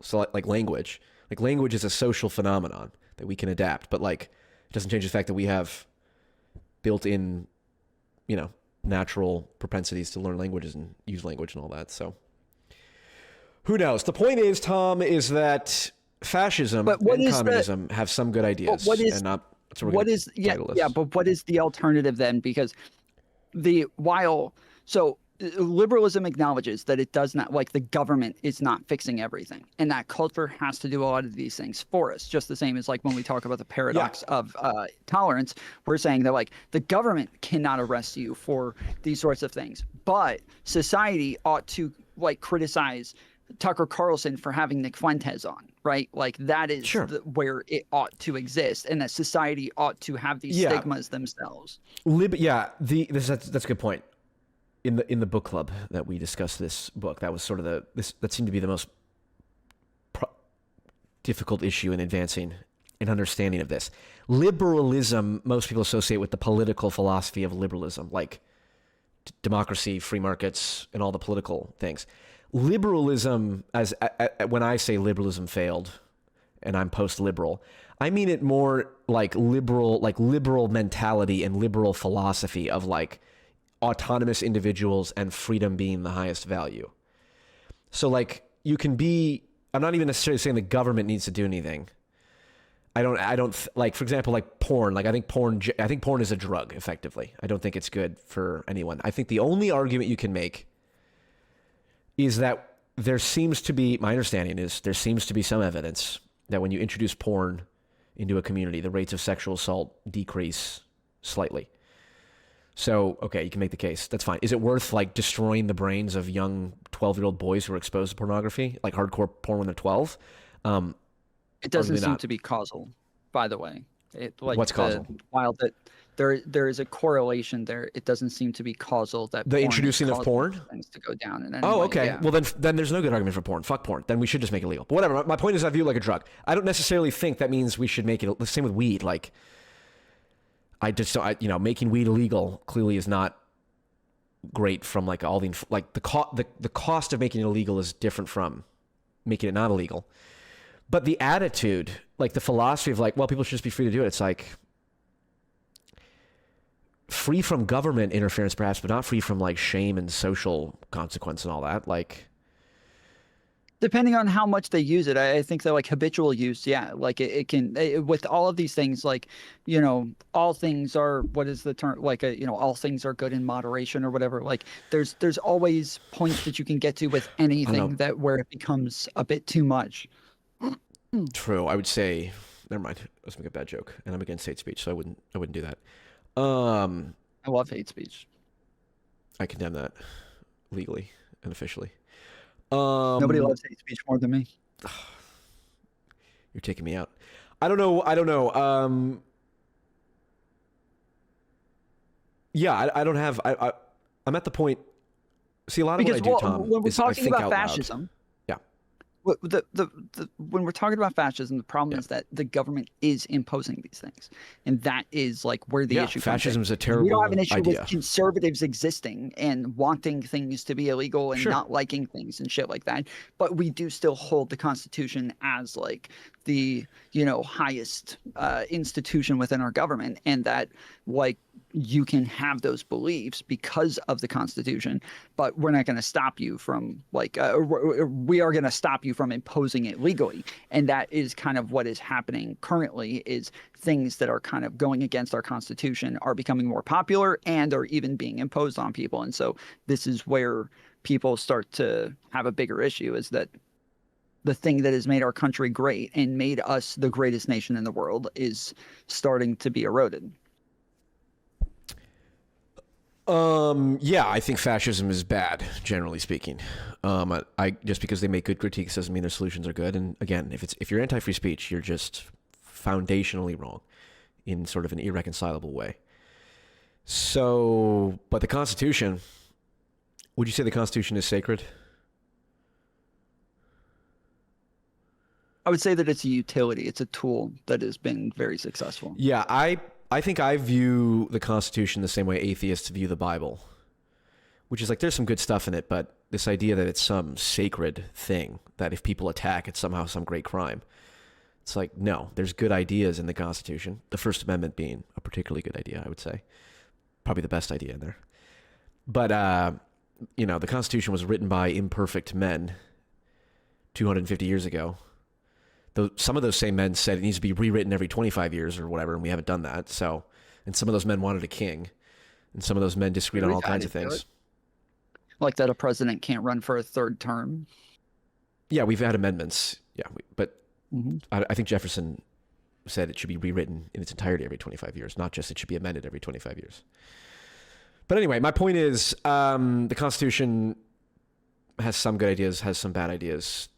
So, like, language. Like, language is a social phenomenon that we can adapt, but, like, it doesn't change the fact that we have built-in, natural propensities to learn languages and use language and all that. So, who knows? The point is, Tom, is that fascism and communism have some good ideas. But what is the alternative then? Because liberalism acknowledges that it does not, like, the government is not fixing everything, and that culture has to do a lot of these things for us. Just the same as, like, when we talk about the paradox of tolerance, we're saying that, like, the government cannot arrest you for these sorts of things, but society ought to, like, criticize Tucker Carlson for having Nick Fuentes on, right? Like, that is where it ought to exist, and that society ought to have these stigmas themselves. That's a good point. In the book club that we discussed this book, that was sort of that seemed to be the most difficult issue in advancing an understanding of this. Liberalism, most people associate with the political philosophy of liberalism, like democracy, free markets, and all the political things. Liberalism, when I say liberalism failed, and I'm post-liberal, I mean it more like liberal mentality and liberal philosophy of like autonomous individuals and freedom being the highest value. So like you can be, I'm not even necessarily saying the government needs to do anything. I don't like, for example, like porn. Like I think porn is a drug, effectively. I don't think it's good for anyone. I think the only argument you can make is that there seems to be, my understanding is there seems to be some evidence that when you introduce porn into a community, the rates of sexual assault decrease slightly. So, okay, you can make the case. That's fine. Is it worth like destroying the brains of young 12-year-old boys who are exposed to pornography, like hardcore porn when they're 12? It doesn't seem to be causal, by the way. What's causal? While that there is a correlation there, it doesn't seem to be causal that the introducing of porn things to go down. In any way, okay. Yeah. Well, then there's no good argument for porn. Fuck porn. Then we should just make it legal. But whatever. My point is, I view it like a drug. I don't necessarily think that means we should make it the same with weed. Like, I just don't. Making weed illegal clearly is not great. From like all the the cost of making it illegal is different from making it not illegal. But the attitude, like the philosophy of like, well, people should just be free to do it. It's like free from government interference, perhaps, but not free from like shame and social consequence and all that. Like, depending on how much they use it, I think that like habitual use, yeah, like it can with all of these things, like all things are, what is the term? Like all things are good in moderation or whatever. Like there's always points that you can get to with anything that where it becomes a bit too much. True. I would say, never mind. Let's make a bad joke, and I'm against hate speech, so I wouldn't do that. I love hate speech. I condemn that legally and officially. Nobody loves hate speech more than me. You're taking me out. I don't know. Yeah, I don't have. I'm at the point. See, a lot of what I do, Tom, when we're is I talking think about out fascism. loud. Yeah. When we're talking about fascism, the problem is that the government is imposing these things, and that is like where the issue comes in. Fascism is a terrible idea. We don't have an issue idea with conservatives existing and wanting things to be illegal and not liking things and shit like that, but we do still hold the Constitution as like the highest institution within our government, and that like you can have those beliefs because of the Constitution, but we're not going to stop you from like we are going to stop you from imposing it legally. And that is kind of what is happening currently, is things that are kind of going against our Constitution are becoming more popular and are even being imposed on people. And so this is where people start to have a bigger issue, is that the thing that has made our country great and made us the greatest nation in the world is starting to be eroded. Yeah, I think fascism is bad, generally speaking. I just because they make good critiques doesn't mean their solutions are good. And again, if you're anti-free speech, you're just foundationally wrong in sort of an irreconcilable way. So, but the Constitution, would you say the Constitution is sacred? I would say that it's a utility. It's a tool that has been very successful. Yeah, I think I view the Constitution the same way atheists view the Bible, which is like there's some good stuff in it, but this idea that it's some sacred thing, that if people attack, it's somehow some great crime. It's like, no, there's good ideas in the Constitution, the First Amendment being a particularly good idea, I would say. Probably the best idea in there. But, the Constitution was written by imperfect men 250 years ago. Though some of those same men said it needs to be rewritten every 25 years or whatever, and we haven't done that. So, and some of those men wanted a king, and some of those men disagreed on all kinds of things. Like that a president can't run for a third term. Yeah, we've had amendments. Yeah, but I think Jefferson said it should be rewritten in its entirety every 25 years, not just it should be amended every 25 years. But anyway, my point is the Constitution has some good ideas, has some bad ideas.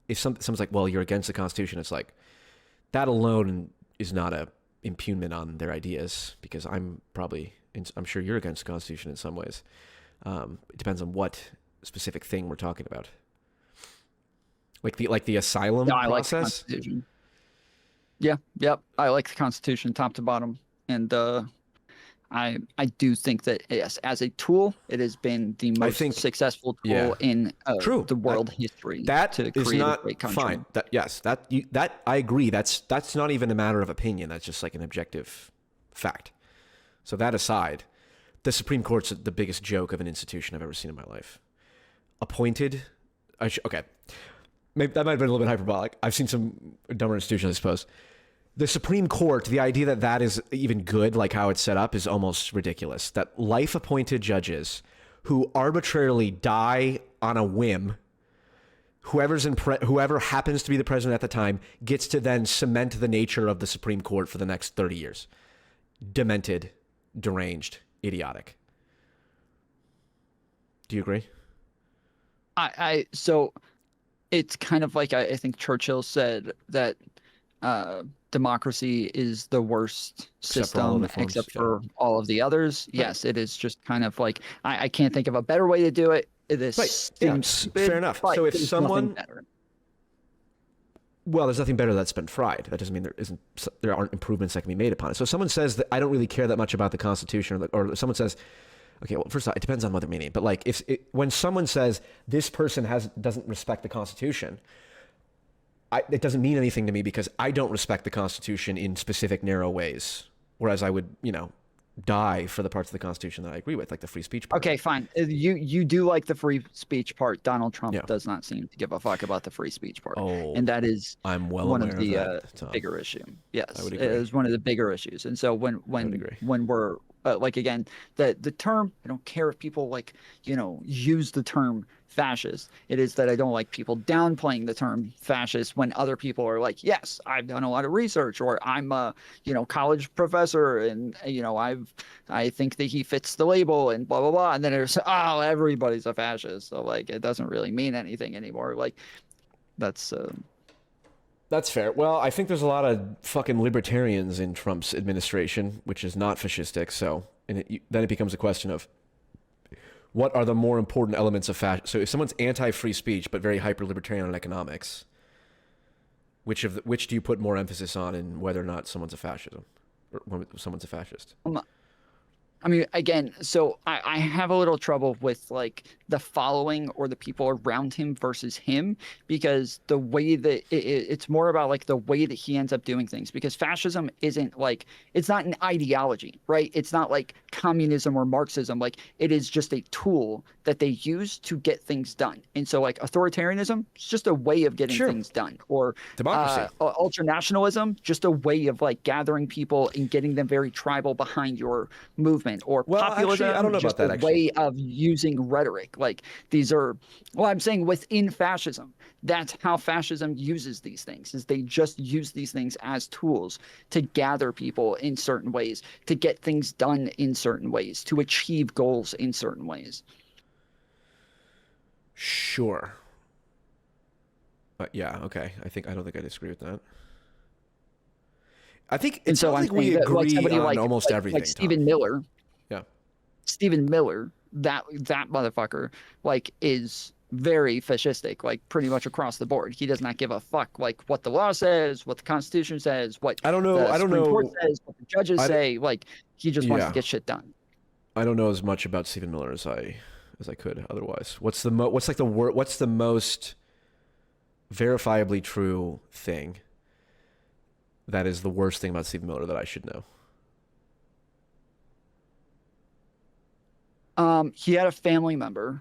If someone's like, well, you're against the Constitution, it's like, that alone is not a impugnment on their ideas, because I'm sure you're against the Constitution in some ways. It depends on what specific thing we're talking about. Like the asylum process. I like the Constitution. Yeah, yep. I like the Constitution top to bottom, and I do think that yes, as a tool, it has been the I most think, successful yeah, tool in true. the world history That to is create a not great country. fine. That yes, that I agree. That's not even a matter of opinion. That's just like an objective fact. So that aside, the Supreme Court's the biggest joke of an institution I've ever seen in my life. Appointed, okay, maybe that might have been a little bit hyperbolic. I've seen some dumber institutions, I suppose. The Supreme Court, the idea that that is even good, like how it's set up, is almost ridiculous. That life-appointed judges who arbitrarily die on a whim, whoever happens to be the president at the time, gets to then cement the nature of the Supreme Court for the next 30 years. Demented, deranged, idiotic. Do you agree? So it's kind of like I think Churchill said that democracy is the worst Except for all system other forms, except yeah. for all of the others. Yes, it is just kind of like I can't think of a better way to do it. This Right. Yeah, seems stupid, fair enough. but So if there's someone, nothing better. well, there's nothing better that's been fried. That doesn't mean there aren't improvements that can be made upon it. So if someone says that I don't really care that much about the Constitution, or someone says, okay, well, first of all, it depends on what they're meaning. But like, when someone says this person doesn't respect the Constitution, it doesn't mean anything to me because I don't respect the Constitution in specific narrow ways. Whereas I would, die for the parts of the Constitution that I agree with, like the free speech part. Okay, fine. You do like the free speech part. Donald Trump Yeah. does not seem to give a fuck about the free speech part, Oh, and that is I'm well one aware of the that, Tom. bigger issue. Yes, I would it agree. is one of the bigger issues. And so when agree. we're like again the term, I don't care if people use the term fascist. It is that I don't like people downplaying the term fascist when other people are like, yes, I've done a lot of research, or I'm a college professor, and I think that he fits the label, and blah blah blah, and then there's everybody's a fascist. So like it doesn't really mean anything anymore. Like that's fair. Well, I think there's a lot of fucking libertarians in Trump's administration, which is not fascistic. So, then it becomes a question of what are the more important elements of fascism. So if someone's anti-free speech but very hyper-libertarian on economics, which do you put more emphasis on in whether or not someone's a fascism or when someone's a fascist? I mean, again, so I have a little trouble with like the following or the people around him versus him, because the way that it's more about like the way that he ends up doing things, because fascism isn't like, it's not an ideology, right? It's not like communism or Marxism. Like it is just a tool that they use to get things done. And so like authoritarianism, it's just a way of getting things done. Or democracy, ultranationalism, just a way of like gathering people and getting them very tribal behind your movement. Or populism, actually, I don't know just about that, a actually. way of using rhetoric. Like these are, well, I'm saying within fascism, that's how fascism uses these things, is they just use these things as tools to gather people in certain ways, to get things done in certain ways, to achieve goals in certain ways. Sure. Yeah, okay. I don't think I disagree with that. I think it's not like we agree on almost everything. Like Stephen Miller. Yeah. Stephen Miller, that motherfucker, like, is very fascistic, like pretty much across the board. He does not give a fuck like what the law says, what the Constitution says, what I don't know. the Supreme Court says, what the judges say. Like he just wants to get shit done. I don't know as much about Stephen Miller as I could otherwise. What's the most verifiably true thing that is the worst thing about Stephen Miller that I should know? He had a family member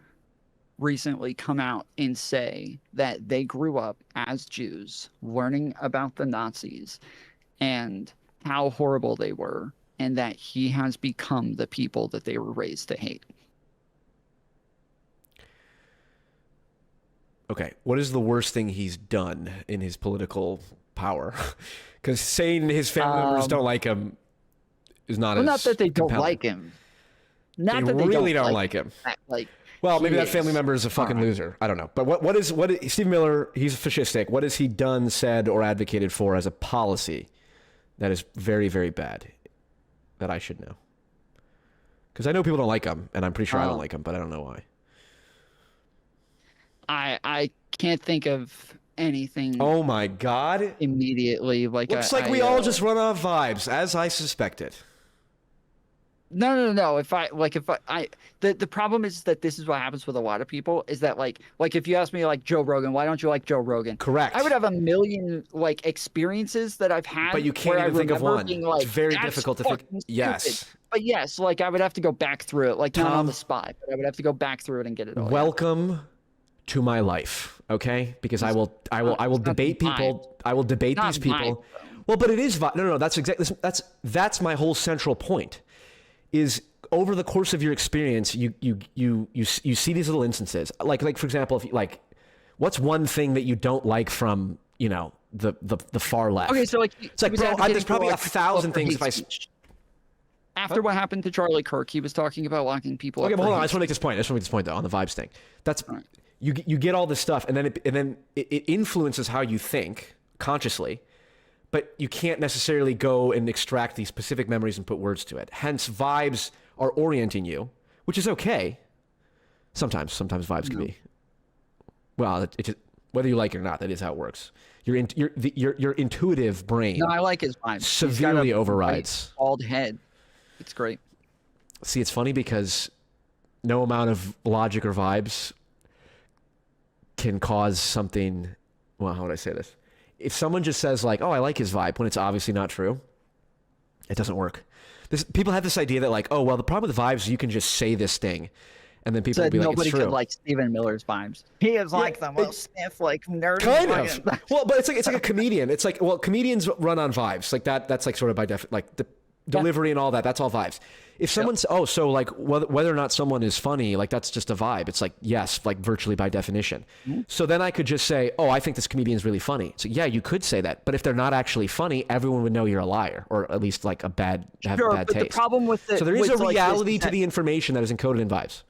recently come out and say that they grew up as Jews learning about the Nazis and how horrible they were, and that he has become the people that they were raised to hate. Okay, what is the worst thing he's done in his political power? Because saying his family members don't like him is not as not that they compelling. don't like him. Not they that they really don't like him. Like, well, maybe that family member is a fucking loser. I don't know. But what is Stephen Miller? He's fascistic. What has he done, said, or advocated for as a policy that is very, very bad that I should know? Because I know people don't like him, and I'm pretty sure I don't like him, but I don't know why. I can't think of anything Oh my God. immediately. Like Looks like we all just run off vibes, as I suspected. No. If the problem is that this is what happens with a lot of people is that like if you ask me like Joe Rogan, why don't you like Joe Rogan? Correct. I would have a million like experiences that I've had, But you can't where even I think of remember one. being like, It's very "That's difficult to think. fucking stupid." Yes. But yes, like I would have to go back through it, like not on Tom, the spot, but I would have to go back through it and get it all. Welcome to my life, okay? Because I will debate people. I will debate these people. Well, but it is no. That's exactly that's my whole central point. Is over the course of your experience, you see these little instances. Like for example, if you, like, what's one thing that you don't like from the far left? Okay, so like it's like, bro, there's probably 1,000 things. If I after what happened to Charlie Kirk, he was talking about locking people up. Okay, but hold on. I just want to make this point. Though on the vibes thing. That's right. You get all this stuff, and then it influences how you think consciously, but you can't necessarily go and extract these specific memories and put words to it. Hence, vibes are orienting you, which is okay. Sometimes vibes can be. Well, whether you like it or not, that is how it works. Your intuitive brain. No, I like his vibes. Severely overrides. Bald head. It's great. See, it's funny because no amount of logic or vibes can cause something. Well, how would I say this? If someone just says like, "Oh, I like his vibe," when it's obviously not true, it doesn't work. People have this idea that like, "Oh, well, the problem with vibes is you can just say this thing, and then people will be like, it's true." Nobody could like Stephen Miller's vibes. He is like the most stiff, like nerdy. Kind of. Well, but it's like a comedian. It's like, well, comedians run on vibes. Like that. That's like sort of by like the delivery and all that. That's all vibes. If someone's so like whether or not someone is funny, like that's just a vibe. It's like, yes, like virtually by definition. Mm-hmm. So then I could just say, "Oh, I think this comedian is really funny." So yeah, you could say that. But if they're not actually funny, everyone would know you're a liar, or at least like have a bad but taste. The problem with so there is a reality to the information that is encoded in vibes.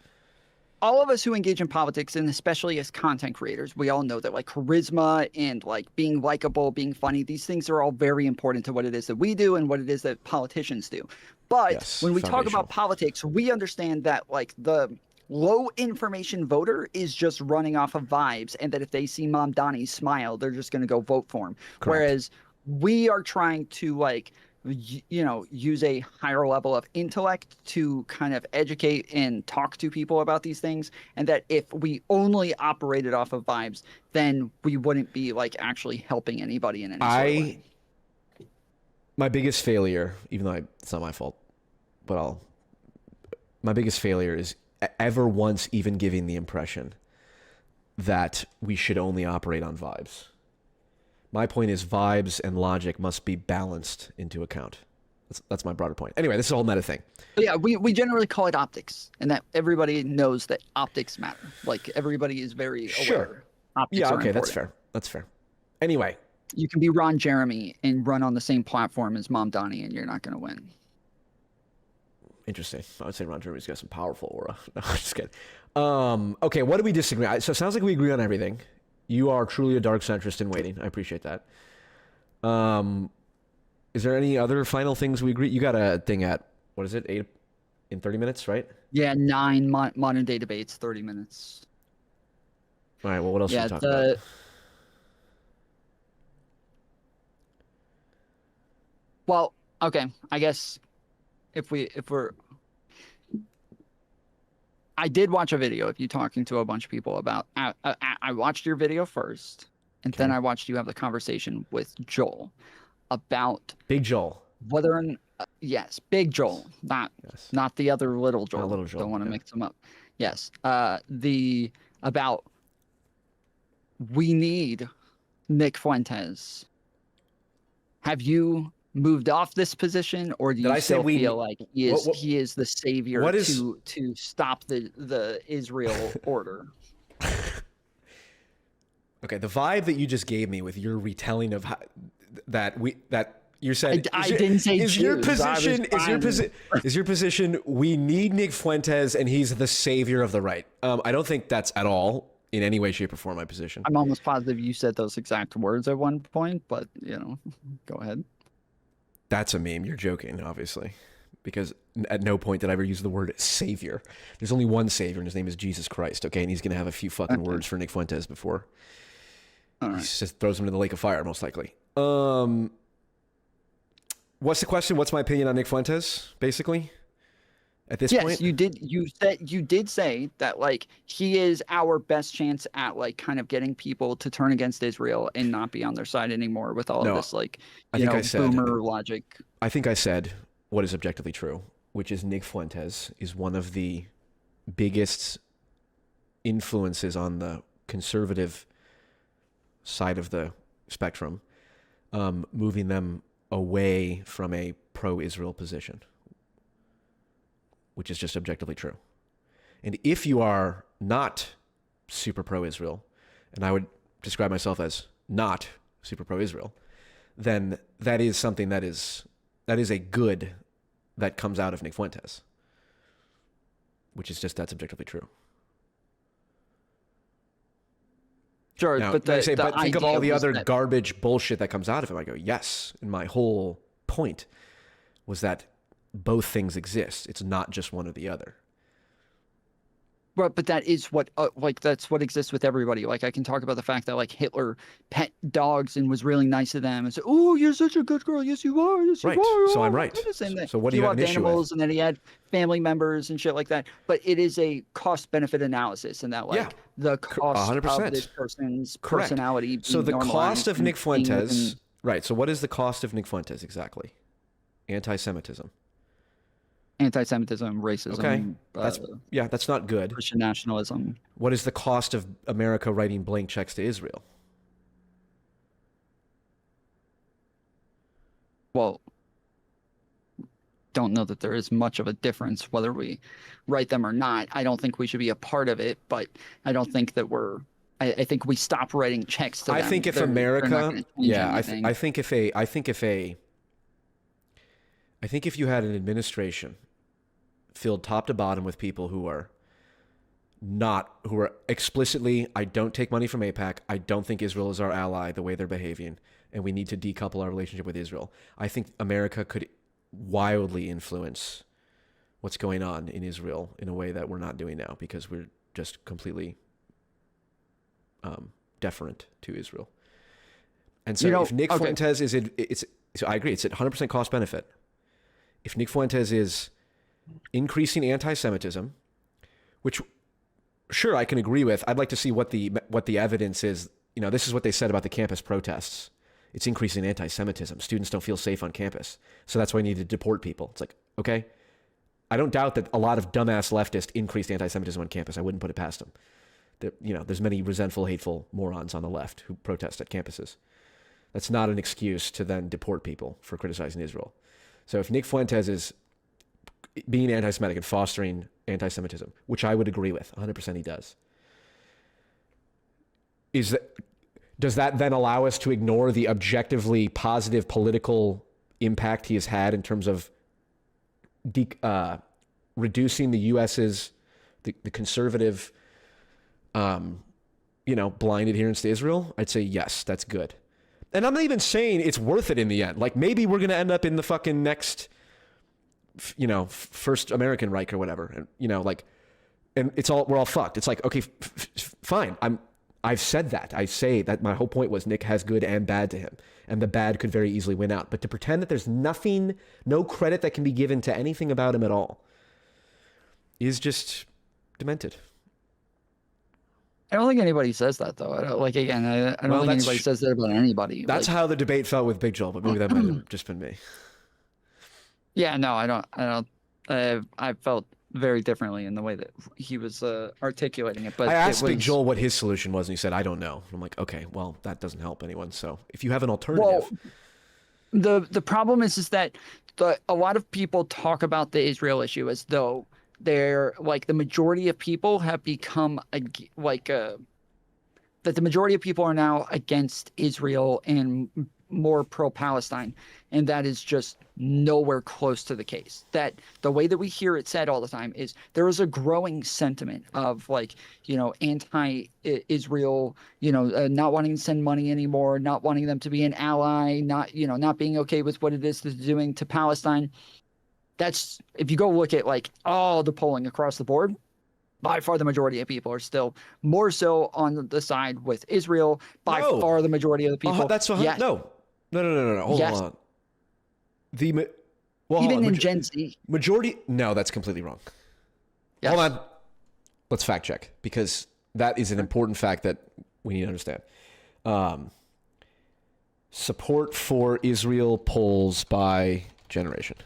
All of us who engage in politics, and especially as content creators, we all know that like charisma and like being likable, being funny, these things are all very important to what it is that we do and what it is that politicians do. But when we talk about politics, we understand that like the low information voter is just running off of vibes, and that if they see Mom Donnie's smile, they're just going to go vote for him. Correct. Whereas we are trying to like use a higher level of intellect to kind of educate and talk to people about these things, and that if we only operated off of vibes, then we wouldn't be like actually helping anybody in any sort of way. My biggest failure, even though it's not my fault, but my biggest failure is ever once even giving the impression that we should only operate on vibes. My point is vibes and logic must be balanced into account. That's my broader point. Anyway, this is a whole meta thing. But yeah, we generally call it optics, and that everybody knows that optics matter. Like everybody is very aware. Optics are important. That's fair. Anyway. You can be Ron Jeremy and run on the same platform as Mom Donnie, and you're not going to win. Interesting. I would say Ron Jeremy's got some powerful aura. No, I'm just kidding. Okay, what do we disagree on? So it sounds like we agree on everything. You are truly a dark centrist in waiting. I appreciate that. Is there any other final things we agree? You got a thing at, what is it, 8 in 30 minutes, right? Yeah, 9 modern day debates, 30 minutes. All right, well, what else should we talk about? Well, okay, I guess if we're... I did watch a video of you talking to a bunch of people about... I watched your video first, and then I watched you have the conversation with Joel about... Big Joel. Whether or yes, Big Joel, not the other little Joel. Not little Joel. Don't want to mix them up. Yes, about we need Nick Fuentes. Have you moved off this position, or do you still feel like he is the savior to stop the Israel order? Okay, the vibe that you just gave me with your retelling of how, that you said I didn't say is Jews. your position we need Nick Fuentes and he's the savior of the right. I don't think that's at all in any way, shape, or form my position. I'm almost positive you said those exact words at one point, but go ahead. That's a meme. You're joking, obviously, because at no point did I ever use the word savior. There's only one savior, and his name is Jesus Christ. Okay, and he's gonna have a few fucking words for Nick Fuentes before All He right. just throws them into the lake of fire, most likely. What's the question? What's my opinion on Nick Fuentes, basically, at this Yes, point? you did say that like he is our best chance at like kind of getting people to turn against Israel and not be on their side anymore with all of No, this like, I think I said, boomer logic. I think I said what is objectively true, which is Nick Fuentes is one of the biggest influences on the conservative side of the spectrum, moving them away from a pro-Israel position, which is just objectively true. And if you are not super pro-Israel, and I would describe myself as not super pro-Israel, then that is something that is a good that comes out of Nick Fuentes, which is just that's objectively true. Sure, Now, but but think of all the other that, garbage bullshit that comes out of him. I go, yes. And my whole point was that both things exist. It's not just one or the other. but that is what like that's what exists with everybody. Like I can talk about the fact that like Hitler pet dogs and was really nice to them and said, "Oh, you're such a good girl. Yes, you are. Yes, Right. you are." So I'm right. The same thing. So what do He you have an loved issue with? animals, and then he had family members and shit like that. But it is a cost-benefit analysis, and that like Yeah. the cost 100%. of this person's Correct. personality. So being the cost normalized of and Nick being Fuentes, within- right. So what is the cost of Nick Fuentes exactly? Anti-Semitism. anti-Semitism, racism, Okay. That's not good. Christian nationalism. What is the cost of America writing blank checks to Israel? Well, don't know that there is much of a difference whether we write them or not. I don't think we should be a part of it, but I don't think that I think we stop writing checks to them. I think if They're not America, gonna change yeah, anything. I think if you had an administration filled top to bottom with people who are explicitly, I don't take money from AIPAC, I don't think Israel is our ally the way they're behaving, and we need to decouple our relationship with Israel. I think America could wildly influence what's going on in Israel in a way that we're not doing now because we're just completely deferent to Israel. And so if Nick Fuentes so I agree, it's at 100% cost benefit. If Nick Fuentes is increasing anti-Semitism, which sure I can agree with, I'd like to see what the evidence is. This is what they said about the campus protests. It's increasing anti-Semitism. Students don't feel safe on campus. So that's why I need to deport people. It's like, okay. I don't doubt that a lot of dumbass leftists increased anti-Semitism on campus. I wouldn't put it past them. There's many resentful, hateful morons on the left who protest at campuses. That's not an excuse to then deport people for criticizing Israel. So if Nick Fuentes is being anti-Semitic and fostering anti-Semitism, which I would agree with, 100% he does, does that then allow us to ignore the objectively positive political impact he has had in terms of reducing the U.S.'s the conservative, blind adherence to Israel? I'd say yes, that's good. And I'm not even saying it's worth it in the end. Like maybe we're going to end up in the fucking next, first American Reich or whatever. And, and we're all fucked. It's like, okay, fine. I've said that. I say that my whole point was Nick has good and bad to him, and the bad could very easily win out. But to pretend that there's no credit that can be given to anything about him at all is just demented. I don't think anybody says that though. I don't think anybody says that about anybody. That's how the debate felt with Big Joel, but maybe that might have just been me. Yeah, no, I don't. I felt very differently in the way that he was articulating it. But I asked Big Joel what his solution was, and he said, "I don't know." I'm like, okay, well, that doesn't help anyone. So if you have an alternative, the problem is that a lot of people talk about the Israel issue as though they're like the majority of people have become that the majority of people are now against Israel and more pro-Palestine, and that is just nowhere close to the case. That the way that we hear it said all the time is there is a growing sentiment of anti-Israel, not wanting to send money anymore, not wanting them to be an ally, not being okay with what it is they're doing to Palestine. That's if you go look at all the polling across the board, by far the majority of people are still more so on the side with Israel. By No. far the majority of the people. That's yes. no. Hold Yes. on. Well, Even in Gen Z. Majority. No, that's completely wrong. Yes. Hold on. Let's fact check, because that is an important fact that we need to understand. Support for Israel polls by generation.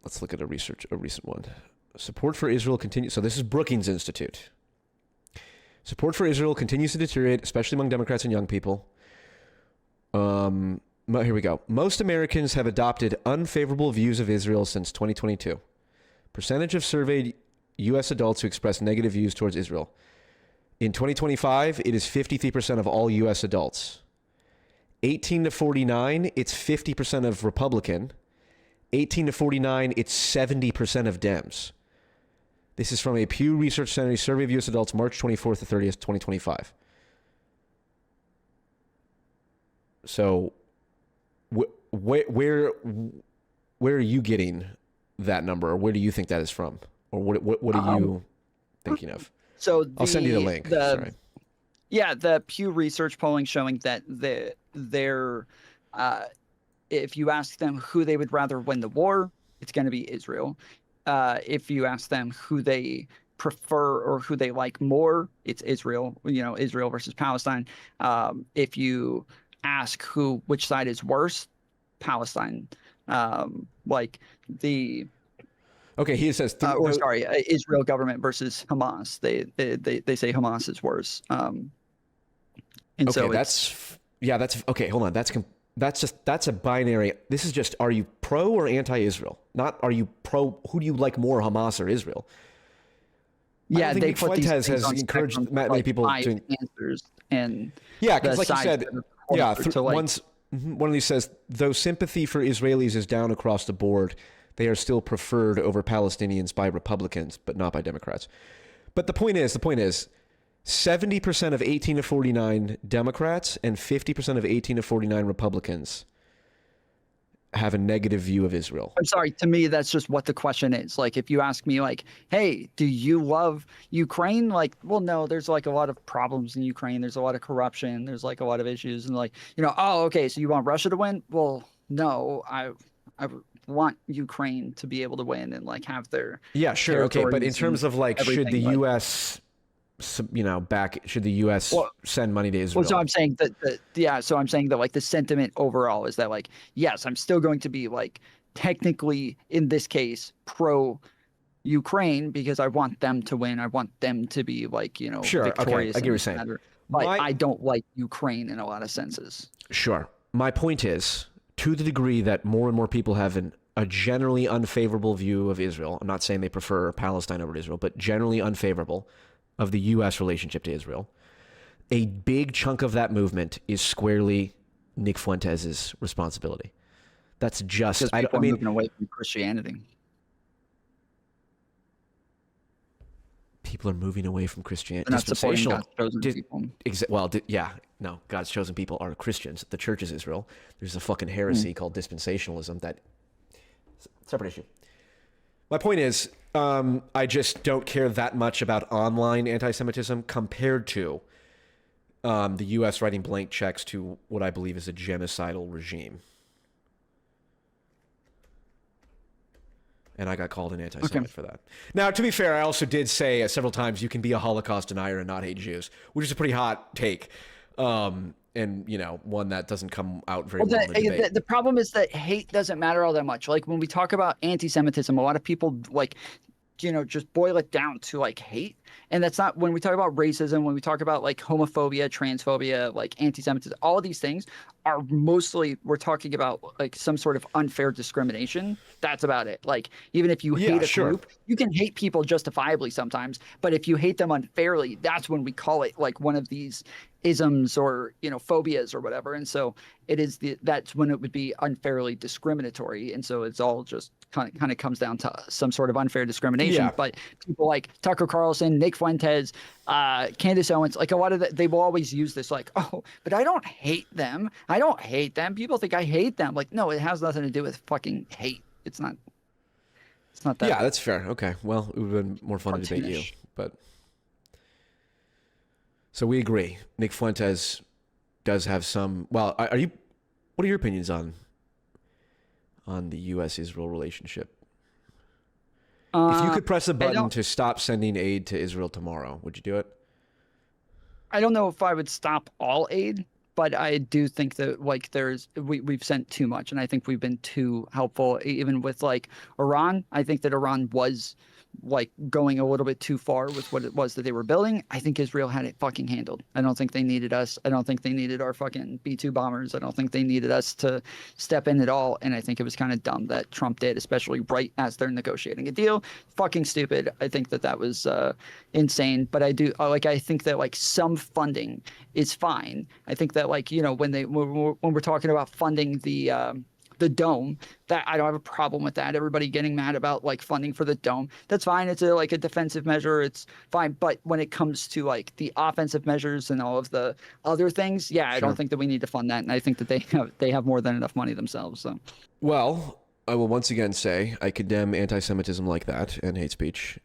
Let's look at a recent one. Support for Israel continues. So this is Brookings Institute. Support for Israel continues to deteriorate, especially among Democrats and young people. Here we go. Most Americans have adopted unfavorable views of Israel since 2022. Percentage of surveyed U.S. adults who express negative views towards Israel. In 2025, it is 53% of all U.S. adults. 18 to 49, it's 50% of Republican. 18 to 49, it's 70% of Dems. This is from a Pew Research Center survey of U.S. adults, March 24th to 30th, 2025. So, where are you getting that number, or where do you think that is from, or what are you thinking of? So I'll send you the link. Sorry. Yeah, the Pew Research polling showing that they're if you ask them who they would rather win the war, it's going to be Israel. If you ask them who they prefer or who they like more, it's Israel. Israel versus Palestine. If you ask which side is worse, Palestine. Okay, he says. Israel government versus Hamas. They say Hamas is worse. And okay, so that's okay. Hold on, that's a binary. This is just, are you pro or anti-Israel? Not are you pro? Who do you like more, Hamas or Israel? Yeah, they put Fuentes has encouraged many people to answers, and because like you said, one of these says, though sympathy for Israelis is down across the board, they are still preferred over Palestinians by Republicans, but not by Democrats. But the point is, 70% of 18 to 49 Democrats and 50% of 18 to 49 Republicans have a negative view of Israel. I'm sorry, to me, that's just what the question is. Like, if you ask me, like, hey, do you love Ukraine? Like, well, no, there's like a lot of problems in Ukraine. There's a lot of corruption. There's like a lot of issues. And like, oh, okay, so you want Russia to win? Well, no, I want Ukraine to be able to win and like have their okay, but in terms of like, should the U.S. should the U.S. send money to Israel? Well, so I'm saying that like the sentiment overall is that like, yes, I'm still going to be like technically in this case pro Ukraine because I want them to win. I want them to be like, sure, victorious. Okay, I get what you're saying. But I don't like Ukraine in a lot of senses. Sure. My point is, to the degree that more and more people have a generally unfavorable view of Israel, I'm not saying they prefer Palestine over Israel, but generally unfavorable of the U.S. relationship to Israel, a big chunk of that movement is squarely Nick Fuentes' responsibility. That's just... Because people are moving away from Christianity. People are moving away from Christianity. They're not supporting God's chosen people. God's chosen people are Christians. The church is Israel. There's a fucking heresy called dispensationalism that... Separate issue. My point is, I just don't care that much about online anti-Semitism compared to the U.S. writing blank checks to what I believe is a genocidal regime. And I got called an anti-Semite for that. Now, to be fair, I also did say several times you can be a Holocaust denier and not hate Jews, which is a pretty hot take. And, one that doesn't come out very well in the debate. The problem is that hate doesn't matter all that much. Like, when we talk about anti-Semitism, a lot of people, just boil it down to, like, hate. And that's not, when we talk about racism, when we talk about, like, homophobia, transphobia, like, anti-Semitism, all of these things are mostly, we're talking about, like, some sort of unfair discrimination. That's about it. Like, even if you hate a group, you can hate people justifiably sometimes. But if you hate them unfairly, that's when we call it, like, one of these isms or phobias or whatever. And so that's when it would be unfairly discriminatory. And so it's all just kind of comes down to some sort of unfair discrimination. But people like Tucker Carlson, Nick Fuentes, Candace Owens, like a lot of they will always use this like, oh, but I don't hate them. People think I hate them. Like, no, it has nothing to do with fucking hate. It's not. It's not that. Yeah, that's fair. Okay. Well, it would have been more fun to debate you, cartoonish. but so we agree. Nick Fuentes does have some. Well, are you? What are your opinions on the U.S.-Israel relationship? If you could press a button to stop sending aid to Israel tomorrow, would you do it? I don't know if I would stop all aid, but I do think that like we've sent too much, and I think we've been too helpful. Even with like Iran, I think that Iran was like going a little bit too far with what it was that they were building. I think Israel had it fucking handled. I don't think they needed us. I don't think they needed our fucking B-2 bombers. I don't think they needed us to step in at all. And I think it was kind of dumb that Trump did, especially right as they're negotiating a deal. Fucking stupid. I think that that was insane. But I think that like some funding is fine. I think that like, you know, when we're talking about funding the dome, that I don't have a problem with that. Everybody getting mad about like funding for the dome, that's fine. It's like a defensive measure, it's fine. But when it comes to like the offensive measures and all of the other things, yeah, I don't think that we need to fund that. And I think that they have more than enough money themselves. So, well, I will once again say I condemn anti-Semitism like that and hate speech,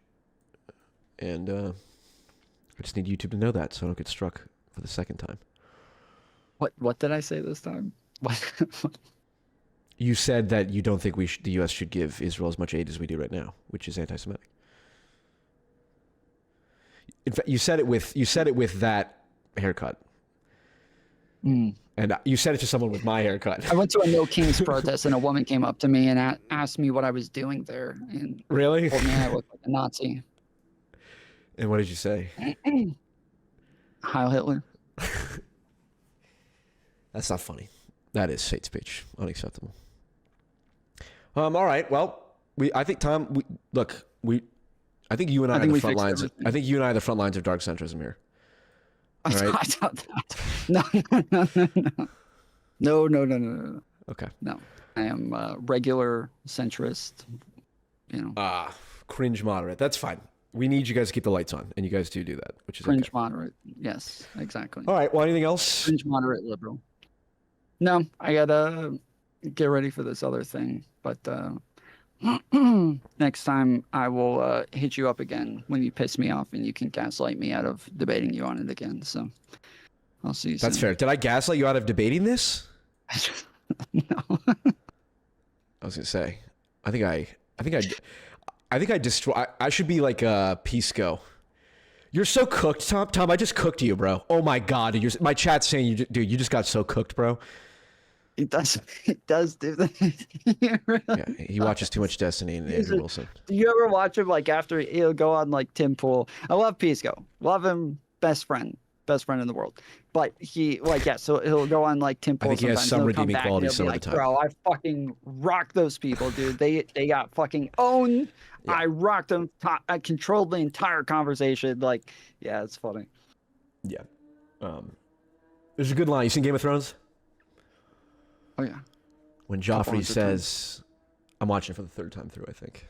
and I just need YouTube to know that so I don't get struck for the second time. What did I say this time? What? You said that you don't think the U.S. should give Israel as much aid as we do right now, which is anti-Semitic. In fact, you said it with that haircut, and you said it to someone with my haircut. I went to a No Kings protest, and a woman came up to me and asked me what I was doing there, and really told me I looked like a Nazi. And what did you say? Heil Hitler. That's not funny. That is hate speech. Unacceptable. All right. Well, I think Tom. I think you and I are the front lines. I think you and I are the front lines of dark centrism here. All right. No. Okay. No, I am regular centrist. You know. Cringe moderate. That's fine. We need you guys to keep the lights on, and you guys do that, which is cringe okay. Moderate. Yes, exactly. All right. Well, anything else? Cringe moderate liberal. No, I gotta get ready for this other thing. But next time I will hit you up again when you piss me off, and you can gaslight me out of debating you on it again. So I'll see you soon. That's fair. Did I gaslight you out of debating this? No. I was gonna say. I think I destroy. I should be like a Pisco. You're so cooked, Tom. Tom, I just cooked you, bro. Oh my god, my chat's saying you just got so cooked, bro. It does do that. Really yeah, he watches too much Destiny and Andrew Wilson. Do you ever watch him like after he'll go on like Tim Pool? I love Pisco. Love him, best friend in the world. But he so he'll go on like Tim Pool. I think he has some redeeming qualities some of the time. Bro, I fucking rock those people, dude. They got fucking owned. Yeah. I rocked them. I controlled the entire conversation. Like, yeah, it's funny. Yeah. There's a good line. You seen Game of Thrones? Oh yeah. When Joffrey says, I'm watching it for the third time through, I think.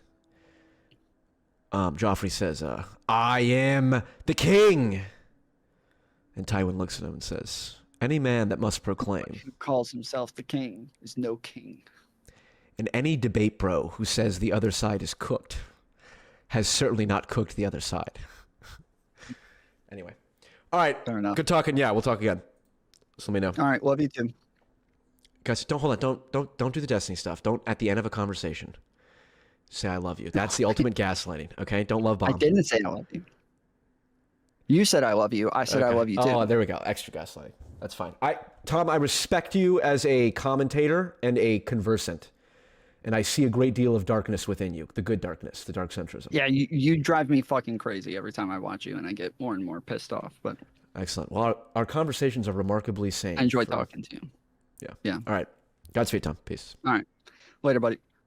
Joffrey says, I am the king. And Tywin looks at him and says, any man that must proclaim. Who calls himself the king is no king. And any debate bro who says the other side is cooked has certainly not cooked the other side. Anyway. All right. Fair enough. Good talking. Yeah, we'll talk again. Just let me know. All right. Love you too. Guys, hold on. Don't do the Destiny stuff. Don't, at the end of a conversation, say I love you. That's the ultimate gaslighting, okay? Don't love bomb. I didn't say I love you. You said I love you. I said I love you too. Oh, there we go. Extra gaslighting. That's fine. Tom, I respect you as a commentator and a conversant. And I see a great deal of darkness within you. The good darkness, the dark centrism. Yeah, you drive me fucking crazy every time I watch you, and I get more and more pissed off. But excellent. Well, our conversations are remarkably sane. I enjoy talking to you. Yeah. All right. Godspeed, Tom. Peace. All right. Later, buddy.